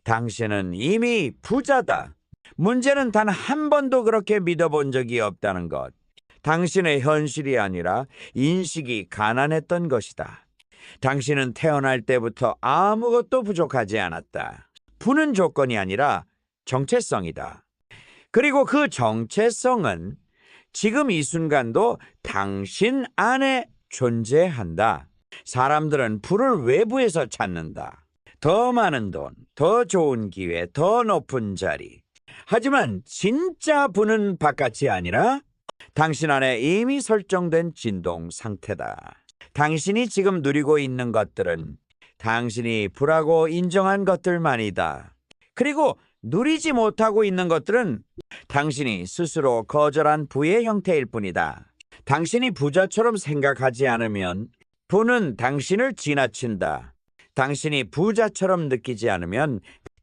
당신은 이미 부자다. 문제는 단 한 번도 그렇게 믿어본 적이 없다는 것. 당신의 현실이 아니라 인식이 가난했던 것이다. 당신은 태어날 때부터 아무것도 부족하지 않았다. 부는 조건이 아니라 정체성이다. 그리고 그 정체성은 지금 이 순간도 당신 안에 존재한다. 사람들은 부를 외부에서 찾는다. 더 많은 돈, 더 좋은 기회, 더 높은 자리. 하지만 진짜 부는 바깥이 아니라 당신 안에 이미 설정된 진동 상태다. 당신이 지금 누리고 있는 것들은 당신이 부라고 인정한 것들만이다. 그리고 누리지 못하고 있는 것들은 당신이 스스로 거절한 부의 형태일 뿐이다. 당신이 부자처럼 생각하지 않으면 부는 당신을 지나친다. 당신이 부자처럼 느끼지 않으면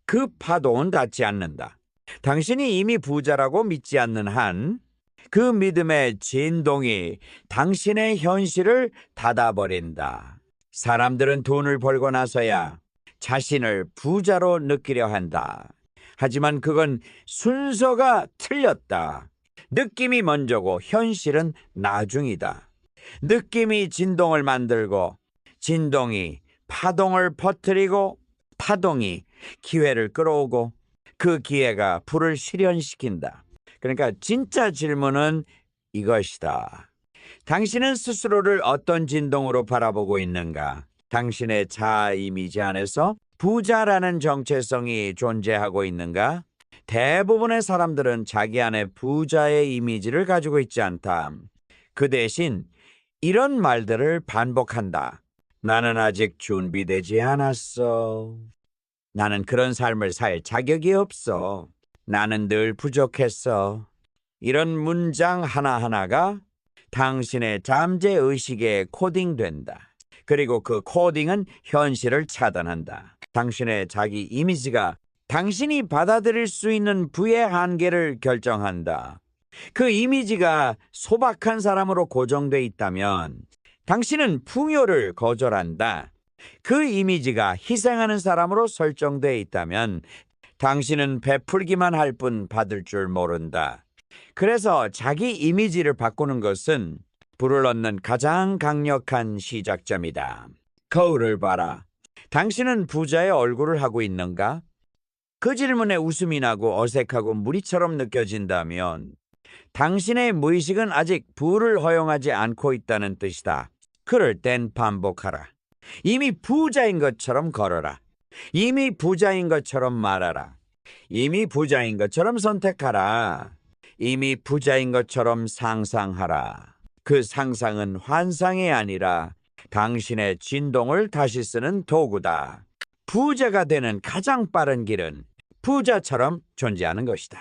그 파동은 닿지 않는다. 당신이 이미 부자라고 믿지 않는 한 그 믿음의 진동이 당신의 현실을 닫아버린다. 사람들은 돈을 벌고 나서야 자신을 부자로 느끼려 한다. 하지만 그건 순서가 틀렸다. 느낌이 먼저고 현실은 나중이다. 느낌이 진동을 만들고 진동이 파동을 퍼뜨리고 파동이 기회를 끌어오고 그 기회가 부를 실현시킨다. 그러니까 진짜 질문은 이것이다. 당신은 스스로를 어떤 진동으로 바라보고 있는가? 당신의 자아 이미지 안에서 부자라는 정체성이 존재하고 있는가? 대부분의 사람들은 자기 안에 부자의 이미지를 가지고 있지 않다. 그 대신 이런 말들을 반복한다. 나는 아직 준비되지 않았어. 나는 그런 삶을 살 자격이 없어. 나는 늘 부족했어. 이런 문장 하나하나가 당신의 잠재의식에 코딩된다. 그리고 그 코딩은 현실을 차단한다. 당신의 자기 이미지가 당신이 받아들일 수 있는 부의 한계를 결정한다. 그 이미지가 소박한 사람으로 고정돼 있다면 당신은 풍요를 거절한다. 그 이미지가 희생하는 사람으로 설정돼 있다면 당신은 베풀기만 할 뿐 받을 줄 모른다. 그래서 자기 이미지를 바꾸는 것은 부를 얻는 가장 강력한 시작점이다. 거울을 봐라. 당신은 부자의 얼굴을 하고 있는가? 그 질문에 웃음이 나고 어색하고 무리처럼 느껴진다면 당신의 무의식은 아직 부를 허용하지 않고 있다는 뜻이다. 그럴 땐 반복하라. 이미 부자인 것처럼 걸어라. 이미 부자인 것처럼 말하라. 이미 부자인 것처럼 선택하라. 이미 부자인 것처럼 상상하라. 그 상상은 환상이 아니라 당신의 진동을 다시 쓰는 도구다. 부자가 되는 가장 빠른 길은 부자처럼 존재하는 것이다.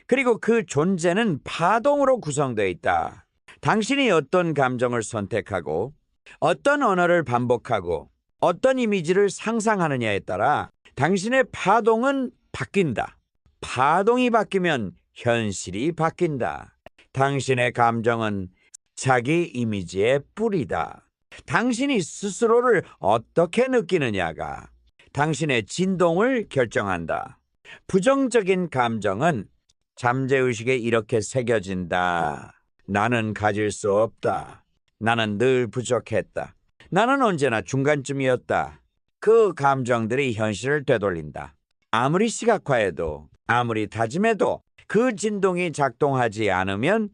그리고 그 존재는 파동으로 구성되어 있다. 당신이 어떤 감정을 선택하고 어떤 언어를 반복하고 어떤 이미지를 상상하느냐에 따라 당신의 파동은 바뀐다. 파동이 바뀌면 현실이 바뀐다. 당신의 감정은 자기 이미지의 뿌리다. 당신이 스스로를 어떻게 느끼느냐가 당신의 진동을 결정한다. 부정적인 감정은 잠재의식에 이렇게 새겨진다. 나는 가질 수 없다. 나는 늘 부족했다. 나는 언제나 중간쯤이었다. 그 감정들이 현실을 되돌린다. 아무리 시각화해도 아무리 다짐해도 그 진동이 작동하지 않으면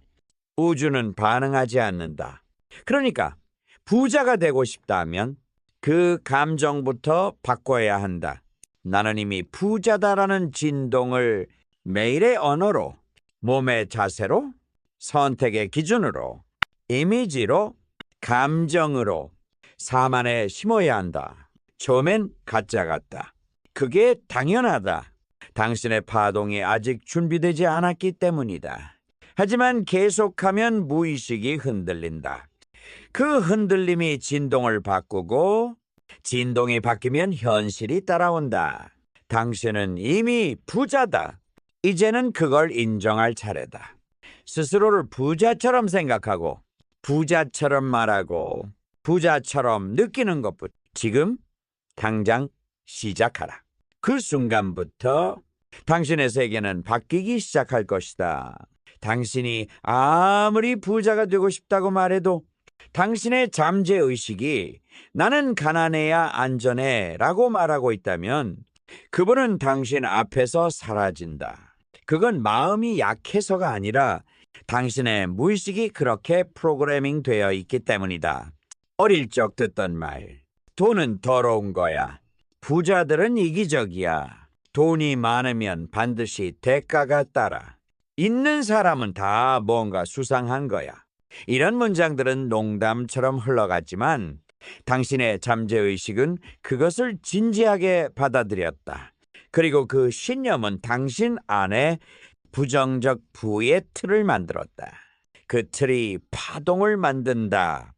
우주는 반응하지 않는다. 그러니까 부자가 되고 싶다면 그 감정부터 바꿔야 한다. 나는 이미 부자다라는 진동을 매일의 언어로, 몸의 자세로, 선택의 기준으로, 이미지로, 감정으로 삶 안에 심어야 한다. 처음엔 가짜 같다. 그게 당연하다. 당신의 파동이 아직 준비되지 않았기 때문이다. 하지만 계속하면 무의식이 흔들린다. 그 흔들림이 진동을 바꾸고 진동이 바뀌면 현실이 따라온다. 당신은 이미 부자다. 이제는 그걸 인정할 차례다. 스스로를 부자처럼 생각하고 부자처럼 말하고 부자처럼 느끼는 것부터 지금 당장 시작하라. 그 순간부터 당신의 세계는 바뀌기 시작할 것이다. 당신이 아무리 부자가 되고 싶다고 말해도 당신의 잠재의식이 나는 가난해야 안전해 라고 말하고 있다면 그분은 당신 앞에서 사라진다. 그건 마음이 약해서가 아니라 당신의 무의식이 그렇게 프로그래밍 되어 있기 때문이다. 어릴 적 듣던 말, 돈은 더러운 거야. 부자들은 이기적이야. 돈이 많으면 반드시 대가가 따라. 있는 사람은 다 뭔가 수상한 거야. 이런 문장들은 농담처럼 흘러갔지만 당신의 잠재의식은 그것을 진지하게 받아들였다. 그리고 그 신념은 당신 안에 부정적 부의 틀을 만들었다. 그 틀이 파동을 만든다.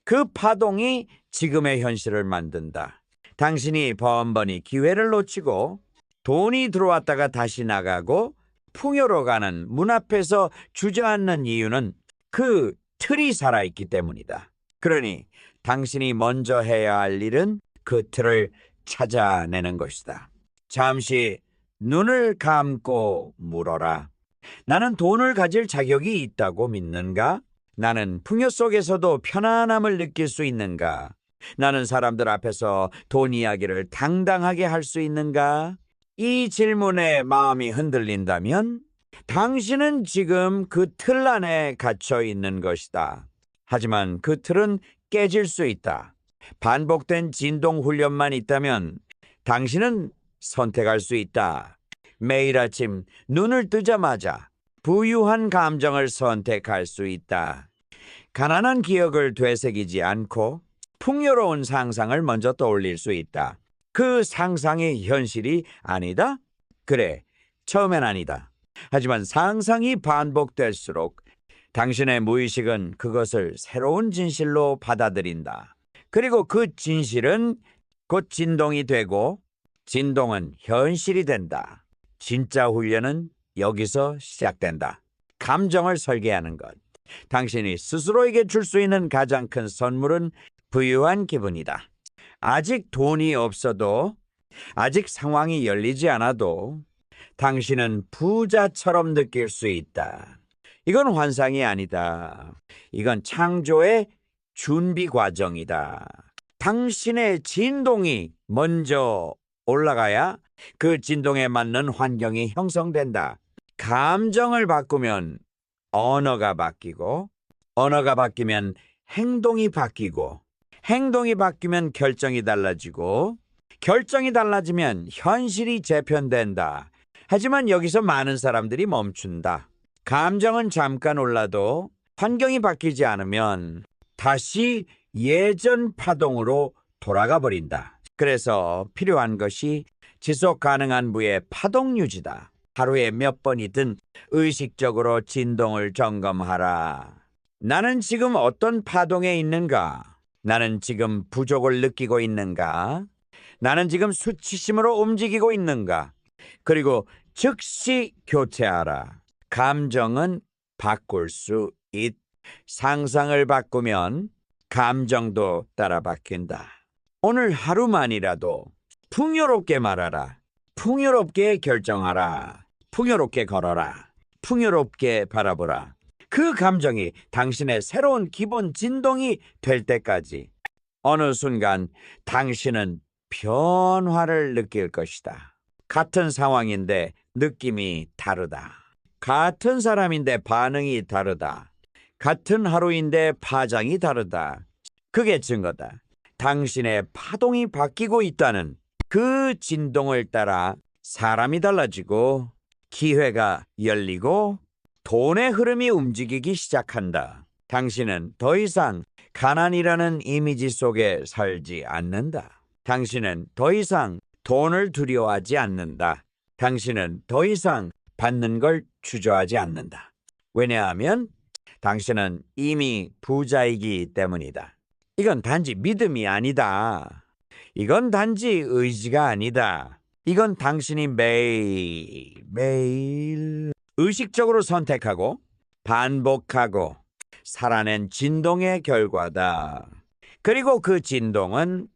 그 파동이 지금의 현실을 만든다. 당신이 번번이 기회를 놓치고 돈이 들어왔다가 다시 나가고 풍요로가는 문 앞에서 주저앉는 이유는 그 틀이 살아있기 때문이다. 그러니 당신이 먼저 해야 할 일은 그 틀을 찾아내는 것이다. 잠시 눈을 감고 물어라. 나는 돈을 가질 자격이 있다고 믿는가? 나는 풍요 속에서도 편안함을 느낄 수 있는가? 나는 사람들 앞에서 돈 이야기를 당당하게 할 수 있는가? 이 질문에 마음이 흔들린다면 당신은 지금 그 틀 안에 갇혀 있는 것이다. 하지만 그 틀은 깨질 수 있다. 반복된 진동 훈련만 있다면 당신은 선택할 수 있다. 매일 아침 눈을 뜨자마자 부유한 감정을 선택할 수 있다. 가난한 기억을 되새기지 않고 풍요로운 상상을 먼저 떠올릴 수 있다. 그 상상이 현실이 아니다? 그래, 처음엔 아니다. 하지만 상상이 반복될수록 당신의 무의식은 그것을 새로운 진실로 받아들인다. 그리고 그 진실은 곧 진동이 되고 진동은 현실이 된다. 진짜 훈련은 여기서 시작된다. 감정을 설계하는 것. 당신이 스스로에게 줄 수 있는 가장 큰 선물은 부유한 기분이다. 아직 돈이 없어도, 아직 상황이 열리지 않아도 당신은 부자처럼 느낄 수 있다. 이건 환상이 아니다. 이건 창조의 준비 과정이다. 당신의 진동이 먼저 올라가야 그 진동에 맞는 환경이 형성된다. 감정을 바꾸면 언어가 바뀌고, 언어가 바뀌면 행동이 바뀌고, 행동이 바뀌면 결정이 달라지고, 결정이 달라지면 현실이 재편된다. 하지만 여기서 많은 사람들이 멈춘다. 감정은 잠깐 올라도 환경이 바뀌지 않으면 다시 예전 파동으로 돌아가 버린다. 그래서 필요한 것이 지속 가능한 부의 파동 유지다. 하루에 몇 번이든 의식적으로 진동을 점검하라. 나는 지금 어떤 파동에 있는가? 나는 지금 부족을 느끼고 있는가? 나는 지금 수치심으로 움직이고 있는가? 그리고 즉시 교체하라. 감정은 바꿀 수 있다. 상상을 바꾸면 감정도 따라 바뀐다. 오늘 하루만이라도 풍요롭게 말하라. 풍요롭게 결정하라. 풍요롭게 걸어라. 풍요롭게 바라보라. 그 감정이 당신의 새로운 기본 진동이 될 때까지 어느 순간 당신은 변화를 느낄 것이다. 같은 상황인데 느낌이 다르다. 같은 사람인데 반응이 다르다. 같은 하루인데 파장이 다르다. 그게 증거다. 당신의 파동이 바뀌고 있다는 그 진동을 따라 사람이 달라지고 기회가 열리고 돈의 흐름이 움직이기 시작한다. 당신은 더 이상 가난이라는 이미지 속에 살지 않는다. 당신은 더 이상 돈을 두려워하지 않는다. 당신은 더 이상 받는 걸 주저하지 않는다. 왜냐하면 당신은 이미 부자이기 때문이다. 이건 단지 믿음이 아니다. 이건 단지 의지가 아니다. 이건 당신이 매일 의식적으로 선택하고 반복하고 살아낸 진동의 결과다. 그리고 그 진동은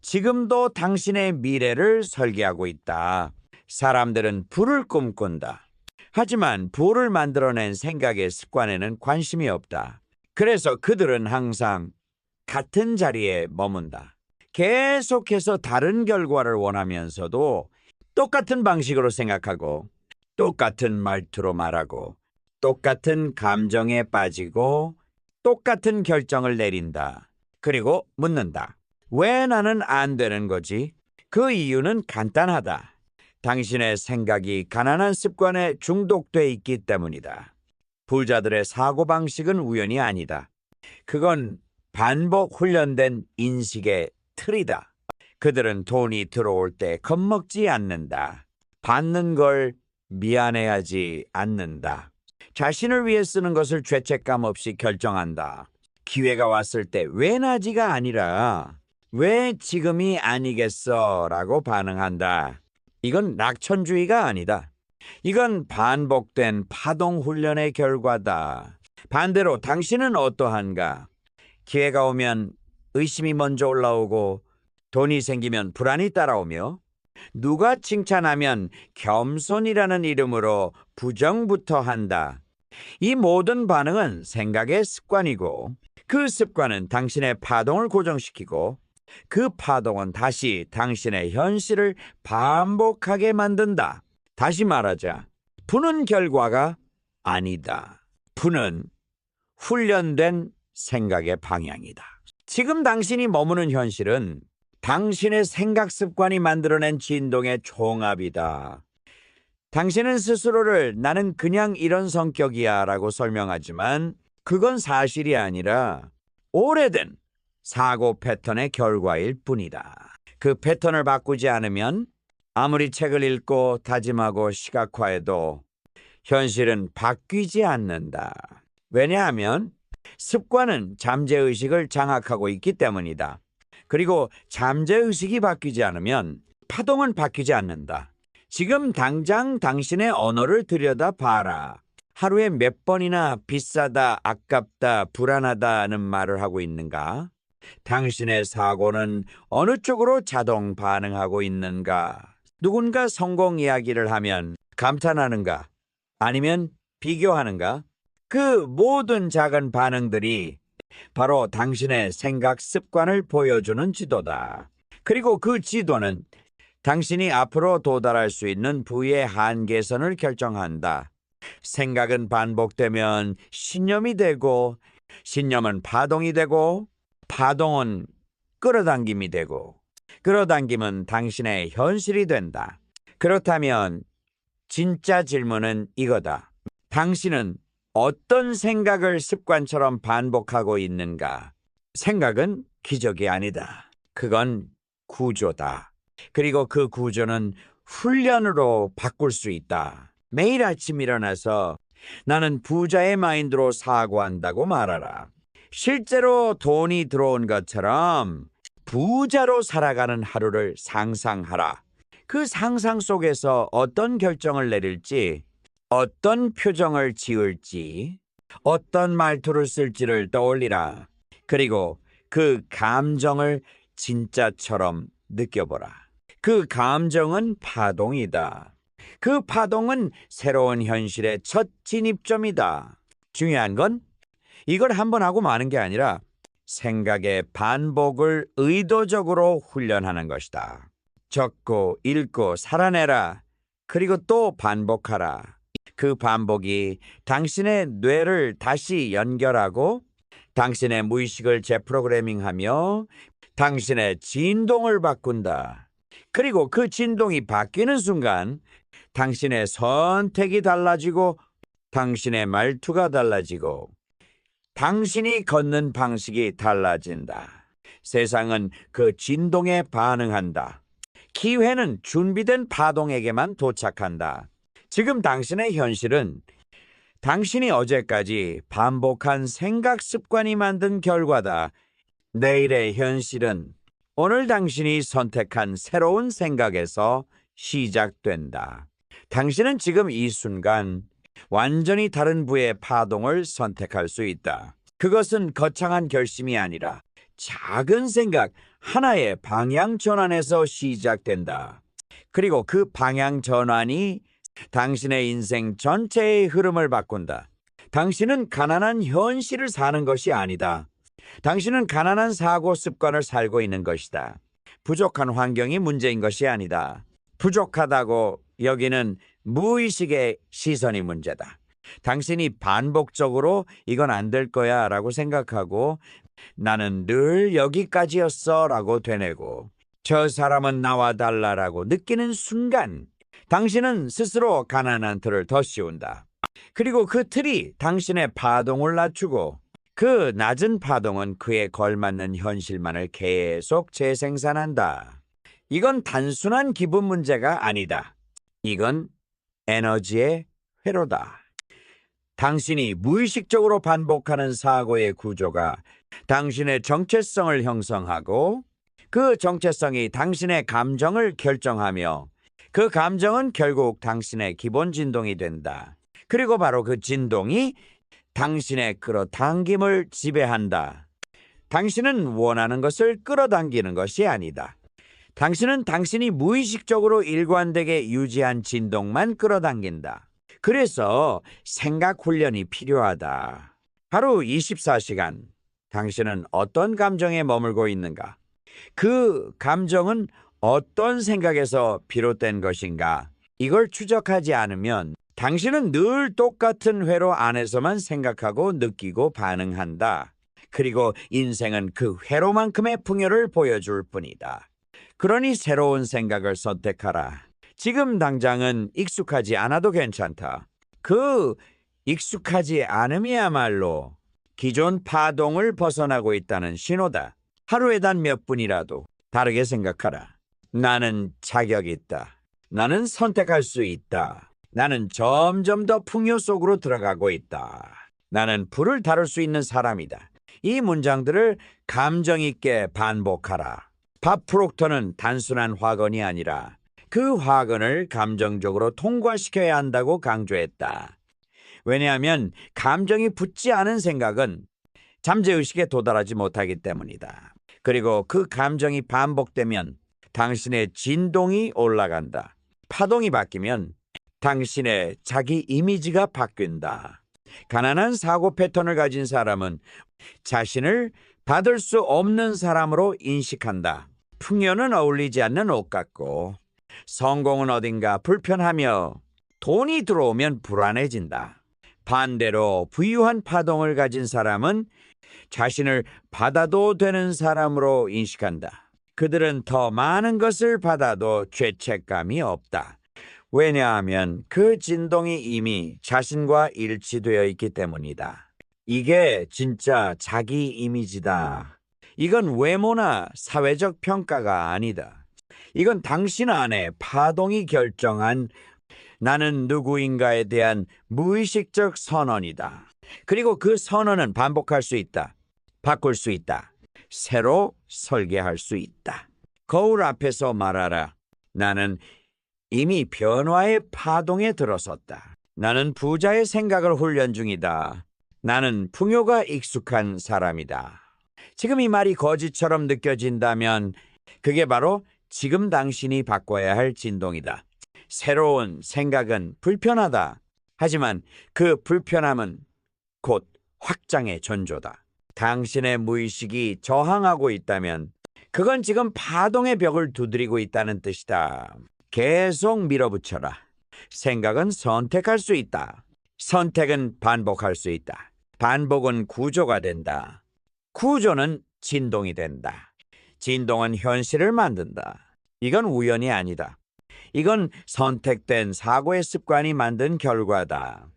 지금도 당신의 미래를 설계하고 있다. 사람들은 부를 꿈꾼다. 하지만 부를 만들어낸 생각의 습관에는 관심이 없다. 그래서 그들은 항상 같은 자리에 머문다. 계속해서 다른 결과를 원하면서도 똑같은 방식으로 생각하고 똑같은 말투로 말하고 똑같은 감정에 빠지고 똑같은 결정을 내린다. 그리고 묻는다. 왜 나는 안 되는 거지? 그 이유는 간단하다. 당신의 생각이 가난한 습관에 중독돼 있기 때문이다. 부자들의 사고방식은 우연이 아니다. 그건 반복 훈련된 인식의 틀이다. 그들은 돈이 들어올 때 겁먹지 않는다. 받는 걸 미안해하지 않는다. 자신을 위해 쓰는 것을 죄책감 없이 결정한다. 기회가 왔을 때 왜 나지가 아니라 왜 지금이 아니겠어? 라고 반응한다. 이건 낙천주의가 아니다. 이건 반복된 파동 훈련의 결과다. 반대로 당신은 어떠한가? 기회가 오면 의심이 먼저 올라오고 돈이 생기면 불안이 따라오며 누가 칭찬하면 겸손이라는 이름으로 부정부터 한다. 이 모든 반응은 생각의 습관이고 그 습관은 당신의 파동을 고정시키고 그 파동은 다시 당신의 현실을 반복하게 만든다. 다시 말하자. 부는 결과가 아니다. 부는 훈련된 생각의 방향이다. 지금 당신이 머무는 현실은 당신의 생각 습관이 만들어낸 진동의 종합이다. 당신은 스스로를 나는 그냥 이런 성격이야 라고 설명하지만 그건 사실이 아니라 오래된 사고 패턴의 결과일 뿐이다. 그 패턴을 바꾸지 않으면 아무리 책을 읽고 다짐하고 시각화해도 현실은 바뀌지 않는다. 왜냐하면 습관은 잠재의식을 장악하고 있기 때문이다. 그리고 잠재의식이 바뀌지 않으면 파동은 바뀌지 않는다. 지금 당장 당신의 언어를 들여다봐라. 하루에 몇 번이나 비싸다, 아깝다, 불안하다는 말을 하고 있는가? 당신의 사고는 어느 쪽으로 자동 반응하고 있는가? 누군가 성공 이야기를 하면 감탄하는가? 아니면 비교하는가? 그 모든 작은 반응들이 바로 당신의 생각 습관을 보여주는 지도다. 그리고 그 지도는 당신이 앞으로 도달할 수 있는 부의 한계선을 결정한다. 생각은 반복되면 신념이 되고, 신념은 파동이 되고, 파동은 끌어당김이 되고, 끌어당김은 당신의 현실이 된다. 그렇다면 진짜 질문은 이거다. 당신은 어떤 생각을 습관처럼 반복하고 있는가? 생각은 기적이 아니다. 그건 구조다. 그리고 그 구조는 훈련으로 바꿀 수 있다. 매일 아침 일어나서 나는 부자의 마인드로 사고한다고 말하라. 실제로 돈이 들어온 것처럼 부자로 살아가는 하루를 상상하라. 그 상상 속에서 어떤 결정을 내릴지, 어떤 표정을 지을지, 어떤 말투를 쓸지를 떠올리라. 그리고 그 감정을 진짜처럼 느껴보라. 그 감정은 파동이다. 그 파동은 새로운 현실의 첫 진입점이다. 중요한 건 이걸 한번 하고 마는 게 아니라 생각의 반복을 의도적으로 훈련하는 것이다. 적고 읽고 살아내라. 그리고 또 반복하라. 그 반복이 당신의 뇌를 다시 연결하고 당신의 무의식을 재프로그래밍하며 당신의 진동을 바꾼다. 그리고 그 진동이 바뀌는 순간 당신의 선택이 달라지고 당신의 말투가 달라지고 당신이 걷는 방식이 달라진다. 세상은 그 진동에 반응한다. 기회는 준비된 파동에게만 도착한다. 지금 당신의 현실은 당신이 어제까지 반복한 생각 습관이 만든 결과다. 내일의 현실은 오늘 당신이 선택한 새로운 생각에서 시작된다. 당신은 지금 이 순간 완전히 다른 부의 파동을 선택할 수 있다. 그것은 거창한 결심이 아니라 작은 생각 하나의 방향 전환에서 시작된다. 그리고 그 방향 전환이 당신의 인생 전체의 흐름을 바꾼다. 당신은 가난한 현실을 사는 것이 아니다. 당신은 가난한 사고 습관을 살고 있는 것이다. 부족한 환경이 문제인 것이 아니다. 부족하다고 여기는 무의식의 시선이 문제다. 당신이 반복적으로 이건 안 될 거야 라고 생각하고 나는 늘 여기까지였어 라고 되뇌고 저 사람은 나와 달라라고 느끼는 순간 당신은 스스로 가난한 틀을 더 씌운다. 그리고 그 틀이 당신의 파동을 낮추고 그 낮은 파동은 그에 걸맞는 현실만을 계속 재생산한다. 이건 단순한 기분 문제가 아니다. 이건 에너지의 회로다. 당신이 무의식적으로 반복하는 사고의 구조가 당신의 정체성을 형성하고 그 정체성이 당신의 감정을 결정하며 그 감정은 결국 당신의 기본 진동이 된다. 그리고 바로 그 진동이 당신의 끌어당김을 지배한다. 당신은 원하는 것을 끌어당기는 것이 아니다. 당신은 당신이 무의식적으로 일관되게 유지한 진동만 끌어당긴다. 그래서 생각 훈련이 필요하다. 하루 24시간 당신은 어떤 감정에 머물고 있는가? 그 감정은 어떤 생각에서 비롯된 것인가? 이걸 추적하지 않으면 당신은 늘 똑같은 회로 안에서만 생각하고 느끼고 반응한다. 그리고 인생은 그 회로만큼의 풍요를 보여줄 뿐이다. 그러니 새로운 생각을 선택하라. 지금 당장은 익숙하지 않아도 괜찮다. 그 익숙하지 않음이야말로 기존 파동을 벗어나고 있다는 신호다. 하루에 단 몇 분이라도 다르게 생각하라. 나는 자격이 있다. 나는 선택할 수 있다. 나는 점점 더 풍요 속으로 들어가고 있다. 나는 불을 다룰 수 있는 사람이다. 이 문장들을 감정 있게 반복하라. 밥 프록터는 단순한 화건이 아니라 그 화건을 감정적으로 통과시켜야 한다고 강조했다. 왜냐하면 감정이 붙지 않은 생각은 잠재의식에 도달하지 못하기 때문이다. 그리고 그 감정이 반복되면 당신의 진동이 올라간다. 파동이 바뀌면 당신의 자기 이미지가 바뀐다. 가난한 사고 패턴을 가진 사람은 자신을 받을 수 없는 사람으로 인식한다. 풍요는 어울리지 않는 옷 같고 성공은 어딘가 불편하며 돈이 들어오면 불안해진다. 반대로 부유한 파동을 가진 사람은 자신을 받아도 되는 사람으로 인식한다. 그들은 더 많은 것을 받아도 죄책감이 없다. 왜냐하면 그 진동이 이미 자신과 일치되어 있기 때문이다. 이게 진짜 자기 이미지다. 이건 외모나 사회적 평가가 아니다. 이건 당신 안에 파동이 결정한 나는 누구인가에 대한 무의식적 선언이다. 그리고 그 선언은 반복할 수 있다. 바꿀 수 있다. 새로 설계할 수 있다. 거울 앞에서 말하라. 나는 이미 변화의 파동에 들어섰다. 나는 부자의 생각을 훈련 중이다. 나는 풍요가 익숙한 사람이다. 지금 이 말이 거짓처럼 느껴진다면 그게 바로 지금 당신이 바꿔야 할 진동이다. 새로운 생각은 불편하다. 하지만 그 불편함은 곧 확장의 전조다. 당신의 무의식이 저항하고 있다면 그건 지금 파동의 벽을 두드리고 있다는 뜻이다. 계속 밀어붙여라. 생각은 선택할 수 있다. 선택은 반복할 수 있다. 반복은 구조가 된다. 구조는 진동이 된다. 진동은 현실을 만든다. 이건 우연이 아니다. 이건 선택된 사고의 습관이 만든 결과다.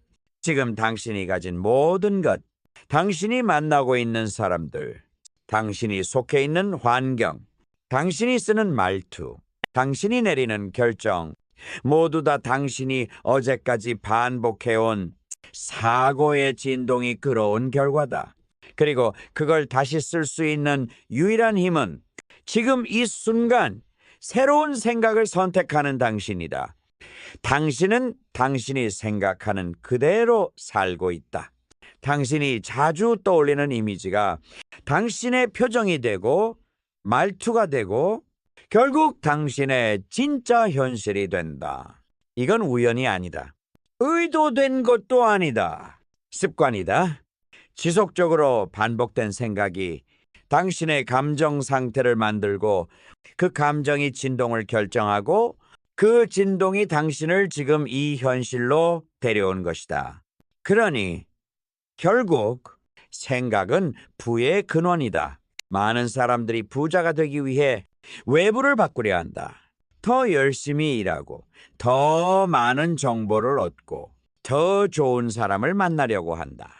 지금 당신이 가진 모든 것, 당신이 만나고 있는 사람들, 당신이 속해 있는 환경, 당신이 쓰는 말투, 당신이 내리는 결정, 모두 다 당신이 어제까지 반복해온 사고의 진동이 끌어온 결과다. 그리고 그걸 다시 쓸 수 있는 유일한 힘은 지금 이 순간 새로운 생각을 선택하는 당신이다. 당신은 당신이 생각하는 그대로 살고 있다. 당신이 자주 떠올리는 이미지가 당신의 표정이 되고 말투가 되고 결국 당신의 진짜 현실이 된다. 이건 우연이 아니다. 의도된 것도 아니다. 습관이다. 지속적으로 반복된 생각이 당신의 감정 상태를 만들고 그 감정이 진동을 결정하고 그 진동이 당신을 지금 이 현실로 데려온 것이다. 그러니 결국 생각은 부의 근원이다. 많은 사람들이 부자가 되기 위해 외부를 바꾸려 한다. 더 열심히 일하고 더 많은 정보를 얻고 더 좋은 사람을 만나려고 한다.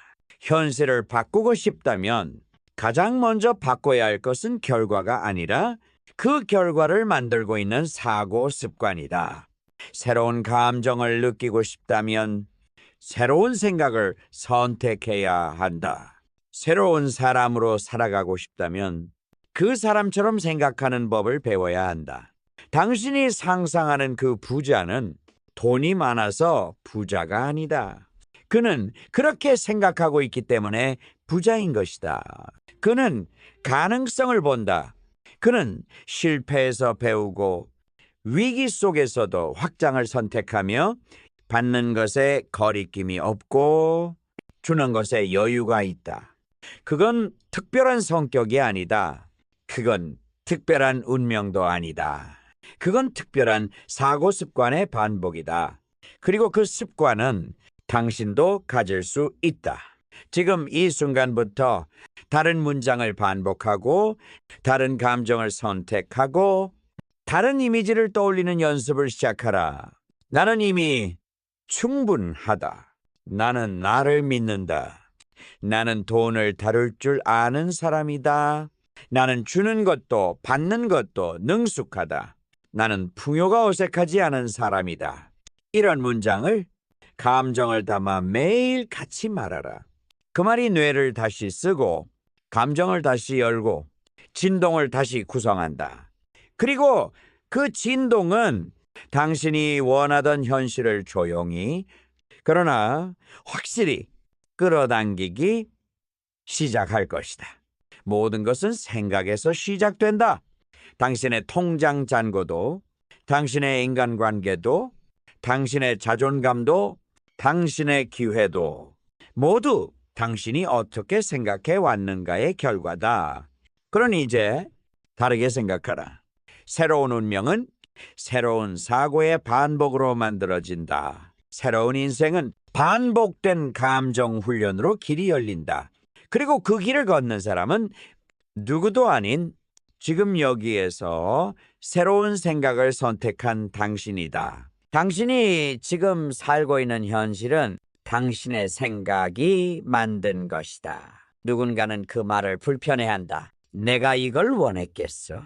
현실을 바꾸고 싶다면 가장 먼저 바꿔야 할 것은 결과가 아니라 그 결과를 만들고 있는 사고 습관이다. 새로운 감정을 느끼고 싶다면 새로운 생각을 선택해야 한다. 새로운 사람으로 살아가고 싶다면 그 사람처럼 생각하는 법을 배워야 한다. 당신이 상상하는 그 부자는 돈이 많아서 부자가 아니다. 그는 그렇게 생각하고 있기 때문에 부자인 것이다. 그는 가능성을 본다. 그는 실패에서 배우고 위기 속에서도 확장을 선택하며 받는 것에 거리낌이 없고 주는 것에 여유가 있다. 그건 특별한 성격이 아니다. 그건 특별한 운명도 아니다. 그건 특별한 사고 습관의 반복이다. 그리고 그 습관은 당신도 가질 수 있다. 지금 이 순간부터 다른 문장을 반복하고 다른 감정을 선택하고 다른 이미지를 떠올리는 연습을 시작하라. 나는 이미 충분하다. 나는 나를 믿는다. 나는 돈을 다룰 줄 아는 사람이다. 나는 주는 것도 받는 것도 능숙하다. 나는 풍요가 어색하지 않은 사람이다. 이런 문장을 감정을 담아 매일 같이 말하라. 그 말이 뇌를 다시 쓰고 감정을 다시 열고 진동을 다시 구성한다. 그리고 그 진동은 당신이 원하던 현실을 조용히 그러나 확실히 끌어당기기 시작할 것이다. 모든 것은 생각에서 시작된다. 당신의 통장 잔고도, 당신의 인간관계도, 당신의 자존감도, 당신의 기회도 모두 당신이 어떻게 생각해 왔는가의 결과다. 그러니 이제 다르게 생각하라. 새로운 운명은 새로운 사고의 반복으로 만들어진다. 새로운 인생은 반복된 감정 훈련으로 길이 열린다. 그리고 그 길을 걷는 사람은 누구도 아닌 지금 여기에서 새로운 생각을 선택한 당신이다. 당신이 지금 살고 있는 현실은 당신의 생각이 만든 것이다. 누군가는 그 말을 불편해한다. 내가 이걸 원했겠어?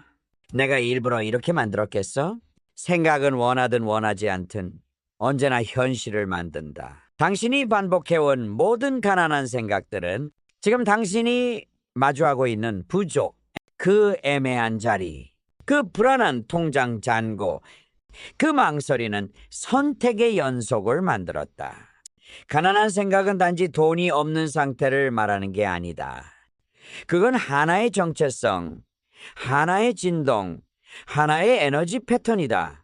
내가 일부러 이렇게 만들었겠어? 생각은 원하든 원하지 않든 언제나 현실을 만든다. 당신이 반복해온 모든 가난한 생각들은 지금 당신이 마주하고 있는 부족, 그 애매한 자리, 그 불안한 통장 잔고, 그 망설이는 선택의 연속을 만들었다. 가난한 생각은 단지 돈이 없는 상태를 말하는 게 아니다. 그건 하나의 정체성, 하나의 진동, 하나의 에너지 패턴이다.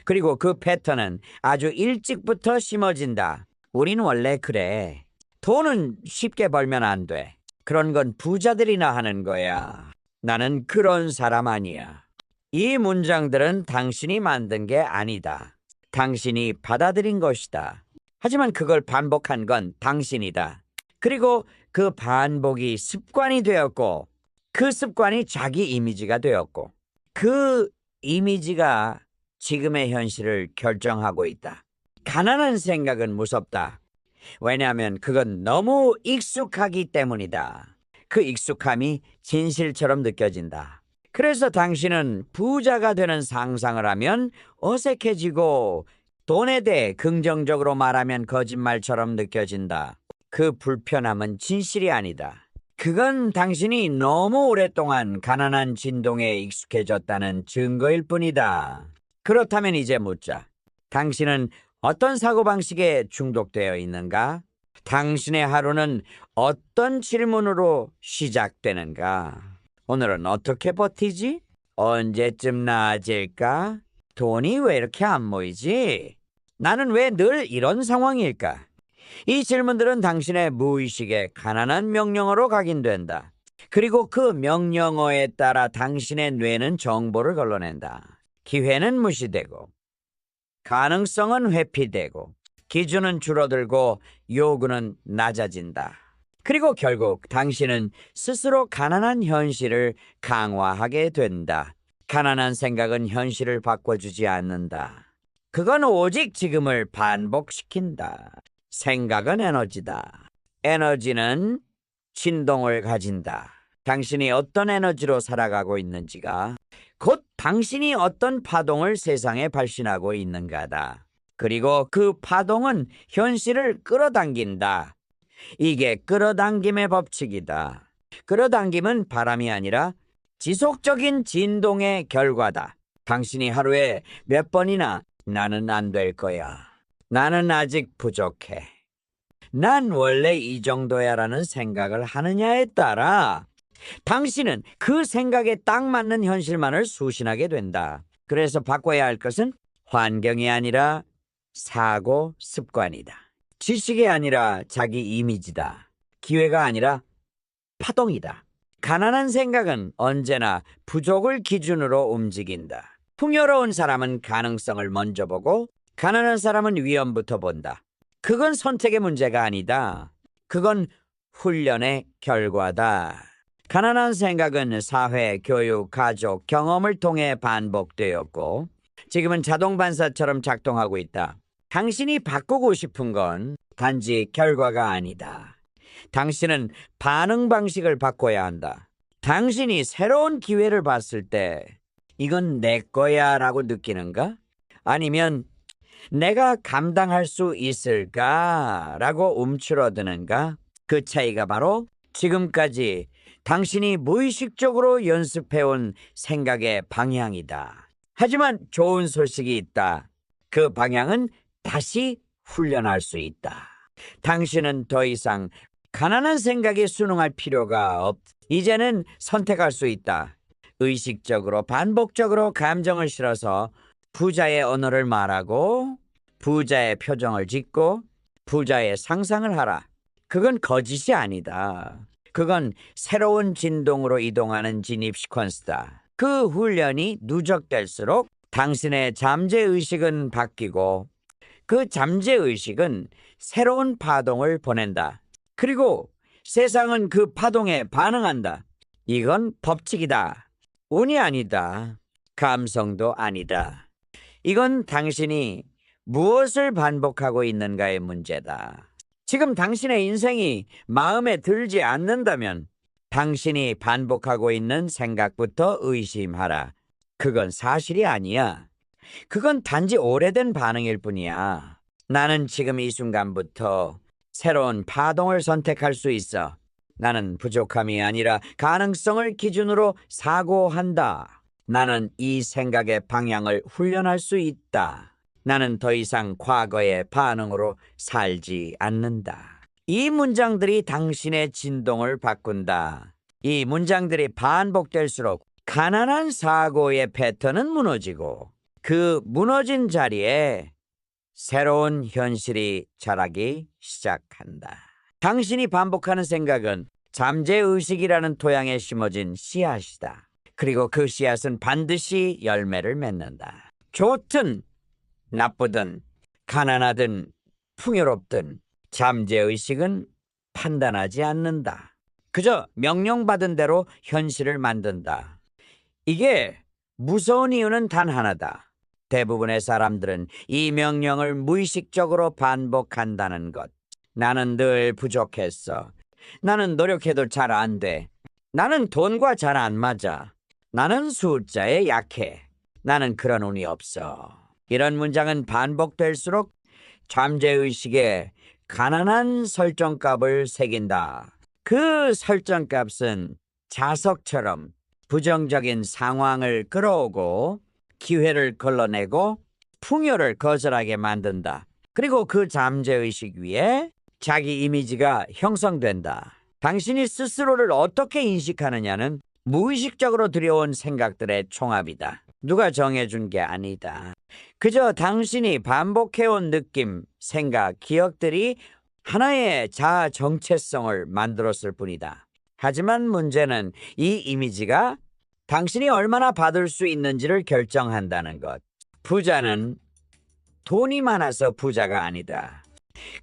그리고 그 패턴은 아주 일찍부터 심어진다. 우린 원래 그래. 돈은 쉽게 벌면 안 돼. 그런 건 부자들이나 하는 거야. 나는 그런 사람 아니야. 이 문장들은 당신이 만든 게 아니다. 당신이 받아들인 것이다. 하지만 그걸 반복한 건 당신이다. 그리고 그 반복이 습관이 되었고 그 습관이 자기 이미지가 되었고 그 이미지가 지금의 현실을 결정하고 있다. 가난한 생각은 무섭다. 왜냐하면 그건 너무 익숙하기 때문이다. 그 익숙함이 진실처럼 느껴진다. 그래서 당신은 부자가 되는 상상을 하면 어색해지고 돈에 대해 긍정적으로 말하면 거짓말처럼 느껴진다. 그 불편함은 진실이 아니다. 그건 당신이 너무 오랫동안 가난한 진동에 익숙해졌다는 증거일 뿐이다. 그렇다면 이제 묻자. 당신은 어떤 사고방식에 중독되어 있는가? 당신의 하루는 어떤 질문으로 시작되는가? 오늘은 어떻게 버티지? 언제쯤 나아질까? 돈이 왜 이렇게 안 모이지? 나는 왜 늘 이런 상황일까? 이 질문들은 당신의 무의식의 가난한 명령어로 각인된다. 그리고 그 명령어에 따라 당신의 뇌는 정보를 걸러낸다. 기회는 무시되고, 가능성은 회피되고, 기준은 줄어들고, 요구는 낮아진다. 그리고 결국 당신은 스스로 가난한 현실을 강화하게 된다. 가난한 생각은 현실을 바꿔주지 않는다. 그건 오직 지금을 반복시킨다. 생각은 에너지다. 에너지는 진동을 가진다. 당신이 어떤 에너지로 살아가고 있는지가 곧 당신이 어떤 파동을 세상에 발신하고 있는가다. 그리고 그 파동은 현실을 끌어당긴다. 이게 끌어당김의 법칙이다. 끌어당김은 바람이 아니라 지속적인 진동의 결과다. 당신이 하루에 몇 번이나 나는 안 될 거야. 나는 아직 부족해. 난 원래 이 정도야라는 생각을 하느냐에 따라 당신은 그 생각에 딱 맞는 현실만을 수신하게 된다. 그래서 바꿔야 할 것은 환경이 아니라 사고 습관이다. 지식이 아니라 자기 이미지다. 기회가 아니라 파동이다. 가난한 생각은 언제나 부족을 기준으로 움직인다. 풍요로운 사람은 가능성을 먼저 보고 가난한 사람은 위험부터 본다. 그건 선택의 문제가 아니다. 그건 훈련의 결과다. 가난한 생각은 사회, 교육, 가족, 경험을 통해 반복되었고 지금은 자동 반사처럼 작동하고 있다. 당신이 바꾸고 싶은 건 단지 결과가 아니다. 당신은 반응 방식을 바꿔야 한다. 당신이 새로운 기회를 봤을 때 이건 내 거야 라고 느끼는가? 아니면 내가 감당할 수 있을까? 라고 움츠러드는가? 그 차이가 바로 지금까지 당신이 무의식적으로 연습해온 생각의 방향이다. 하지만 좋은 소식이 있다. 그 방향은 다시 훈련할 수 있다. 당신은 더 이상 가난한 생각에 순응할 필요가 없다. 이제는 선택할 수 있다. 의식적으로 반복적으로 감정을 실어서 부자의 언어를 말하고 부자의 표정을 짓고 부자의 상상을 하라. 그건 거짓이 아니다. 그건 새로운 진동으로 이동하는 진입 시퀀스다. 그 훈련이 누적될수록 당신의 잠재의식은 바뀌고 그 잠재의식은 새로운 파동을 보낸다. 그리고 세상은 그 파동에 반응한다. 이건 법칙이다. 운이 아니다. 감성도 아니다. 이건 당신이 무엇을 반복하고 있는가의 문제다. 지금 당신의 인생이 마음에 들지 않는다면 당신이 반복하고 있는 생각부터 의심하라. 그건 사실이 아니야. 그건 단지 오래된 반응일 뿐이야. 나는 지금 이 순간부터 새로운 파동을 선택할 수 있어. 나는 부족함이 아니라 가능성을 기준으로 사고한다. 나는 이 생각의 방향을 훈련할 수 있다. 나는 더 이상 과거의 반응으로 살지 않는다. 이 문장들이 당신의 진동을 바꾼다. 이 문장들이 반복될수록 가난한 사고의 패턴은 무너지고 그 무너진 자리에 새로운 현실이 자라기 시작한다. 당신이 반복하는 생각은 잠재의식이라는 토양에 심어진 씨앗이다. 그리고 그 씨앗은 반드시 열매를 맺는다. 좋든 나쁘든 가난하든 풍요롭든 잠재의식은 판단하지 않는다. 그저 명령받은 대로 현실을 만든다. 이게 무서운 이유는 단 하나다. 대부분의 사람들은 이 명령을 무의식적으로 반복한다는 것. 나는 늘 부족했어. 나는 노력해도 잘 안 돼. 나는 돈과 잘 안 맞아. 나는 숫자에 약해. 나는 그런 운이 없어. 이런 문장은 반복될수록 잠재의식에 가난한 설정값을 새긴다. 그 설정값은 자석처럼 부정적인 상황을 끌어오고 기회를 걸러내고 풍요를 거절하게 만든다. 그리고 그 잠재의식 위에 자기 이미지가 형성된다. 당신이 스스로를 어떻게 인식하느냐는 무의식적으로 들여온 생각들의 총합이다. 누가 정해준 게 아니다. 그저 당신이 반복해온 느낌, 생각, 기억들이 하나의 자아 정체성을 만들었을 뿐이다. 하지만 문제는 이 이미지가 당신이 얼마나 받을 수 있는지를 결정한다는 것. 부자는 돈이 많아서 부자가 아니다.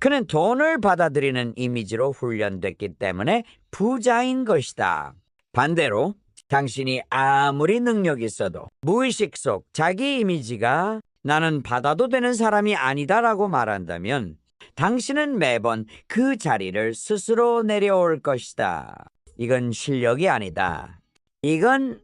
그는 돈을 받아들이는 이미지로 훈련됐기 때문에 부자인 것이다. 반대로 당신이 아무리 능력이 있어도 무의식 속 자기 이미지가 나는 받아도 되는 사람이 아니다라고 말한다면 당신은 매번 그 자리를 스스로 내려올 것이다. 이건 실력이 아니다. 이건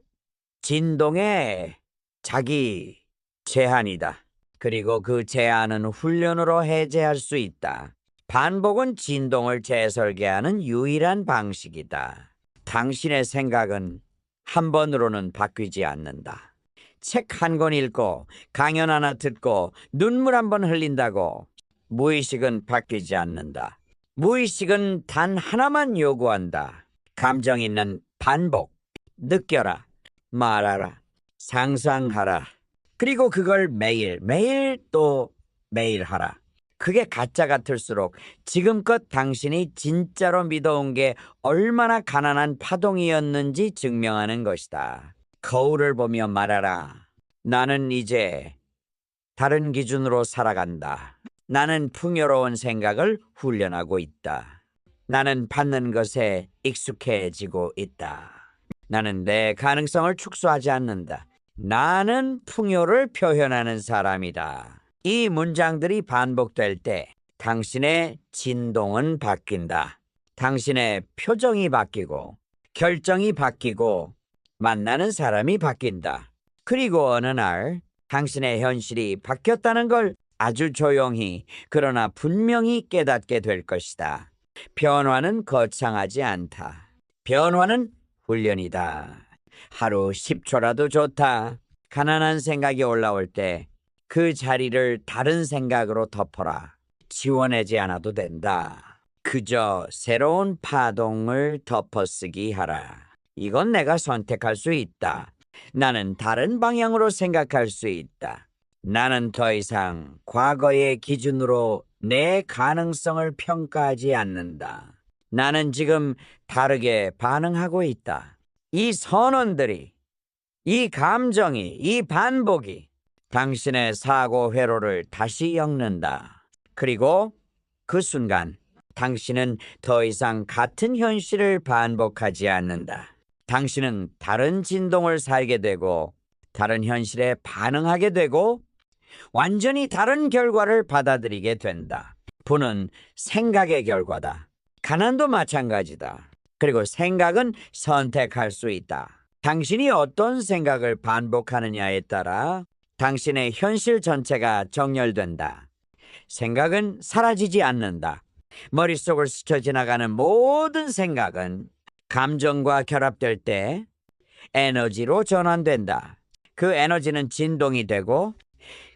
진동의 자기 제한이다. 그리고 그 제한은 훈련으로 해제할 수 있다. 반복은 진동을 재설계하는 유일한 방식이다. 당신의 생각은 한 번으로는 바뀌지 않는다. 책 한 권 읽고 강연 하나 듣고 눈물 한 번 흘린다고 무의식은 바뀌지 않는다. 무의식은 단 하나만 요구한다. 감정 있는 반복. 느껴라, 말하라, 상상하라. 그리고 그걸 매일, 매일 또 매일 하라. 그게 가짜 같을수록 지금껏 당신이 진짜로 믿어온 게 얼마나 가난한 파동이었는지 증명하는 것이다. 거울을 보며 말하라. 나는 이제 다른 기준으로 살아간다. 나는 풍요로운 생각을 훈련하고 있다. 나는 받는 것에 익숙해지고 있다. 나는 내 가능성을 축소하지 않는다. 나는 풍요를 표현하는 사람이다. 이 문장들이 반복될 때 당신의 진동은 바뀐다. 당신의 표정이 바뀌고 결정이 바뀌고 만나는 사람이 바뀐다. 그리고 어느 날 당신의 현실이 바뀌었다는 걸 아주 조용히 그러나 분명히 깨닫게 될 것이다. 변화는 거창하지 않다. 변화는 훈련이다. 하루 10초라도 좋다. 가난한 생각이 올라올 때 그 자리를 다른 생각으로 덮어라. 지워내지 않아도 된다. 그저 새로운 파동을 덮어쓰기 하라. 이건 내가 선택할 수 있다. 나는 다른 방향으로 생각할 수 있다. 나는 더 이상 과거의 기준으로 내 가능성을 평가하지 않는다. 나는 지금 다르게 반응하고 있다. 이 선언들이, 이 감정이, 이 반복이 당신의 사고 회로를 다시 엮는다. 그리고 그 순간 당신은 더 이상 같은 현실을 반복하지 않는다. 당신은 다른 진동을 살게 되고 다른 현실에 반응하게 되고 완전히 다른 결과를 받아들이게 된다. 부는 생각의 결과다. 가난도 마찬가지다. 그리고 생각은 선택할 수 있다. 당신이 어떤 생각을 반복하느냐에 따라 당신의 현실 전체가 정렬된다. 생각은 사라지지 않는다. 머릿속을 스쳐 지나가는 모든 생각은 감정과 결합될 때 에너지로 전환된다. 그 에너지는 진동이 되고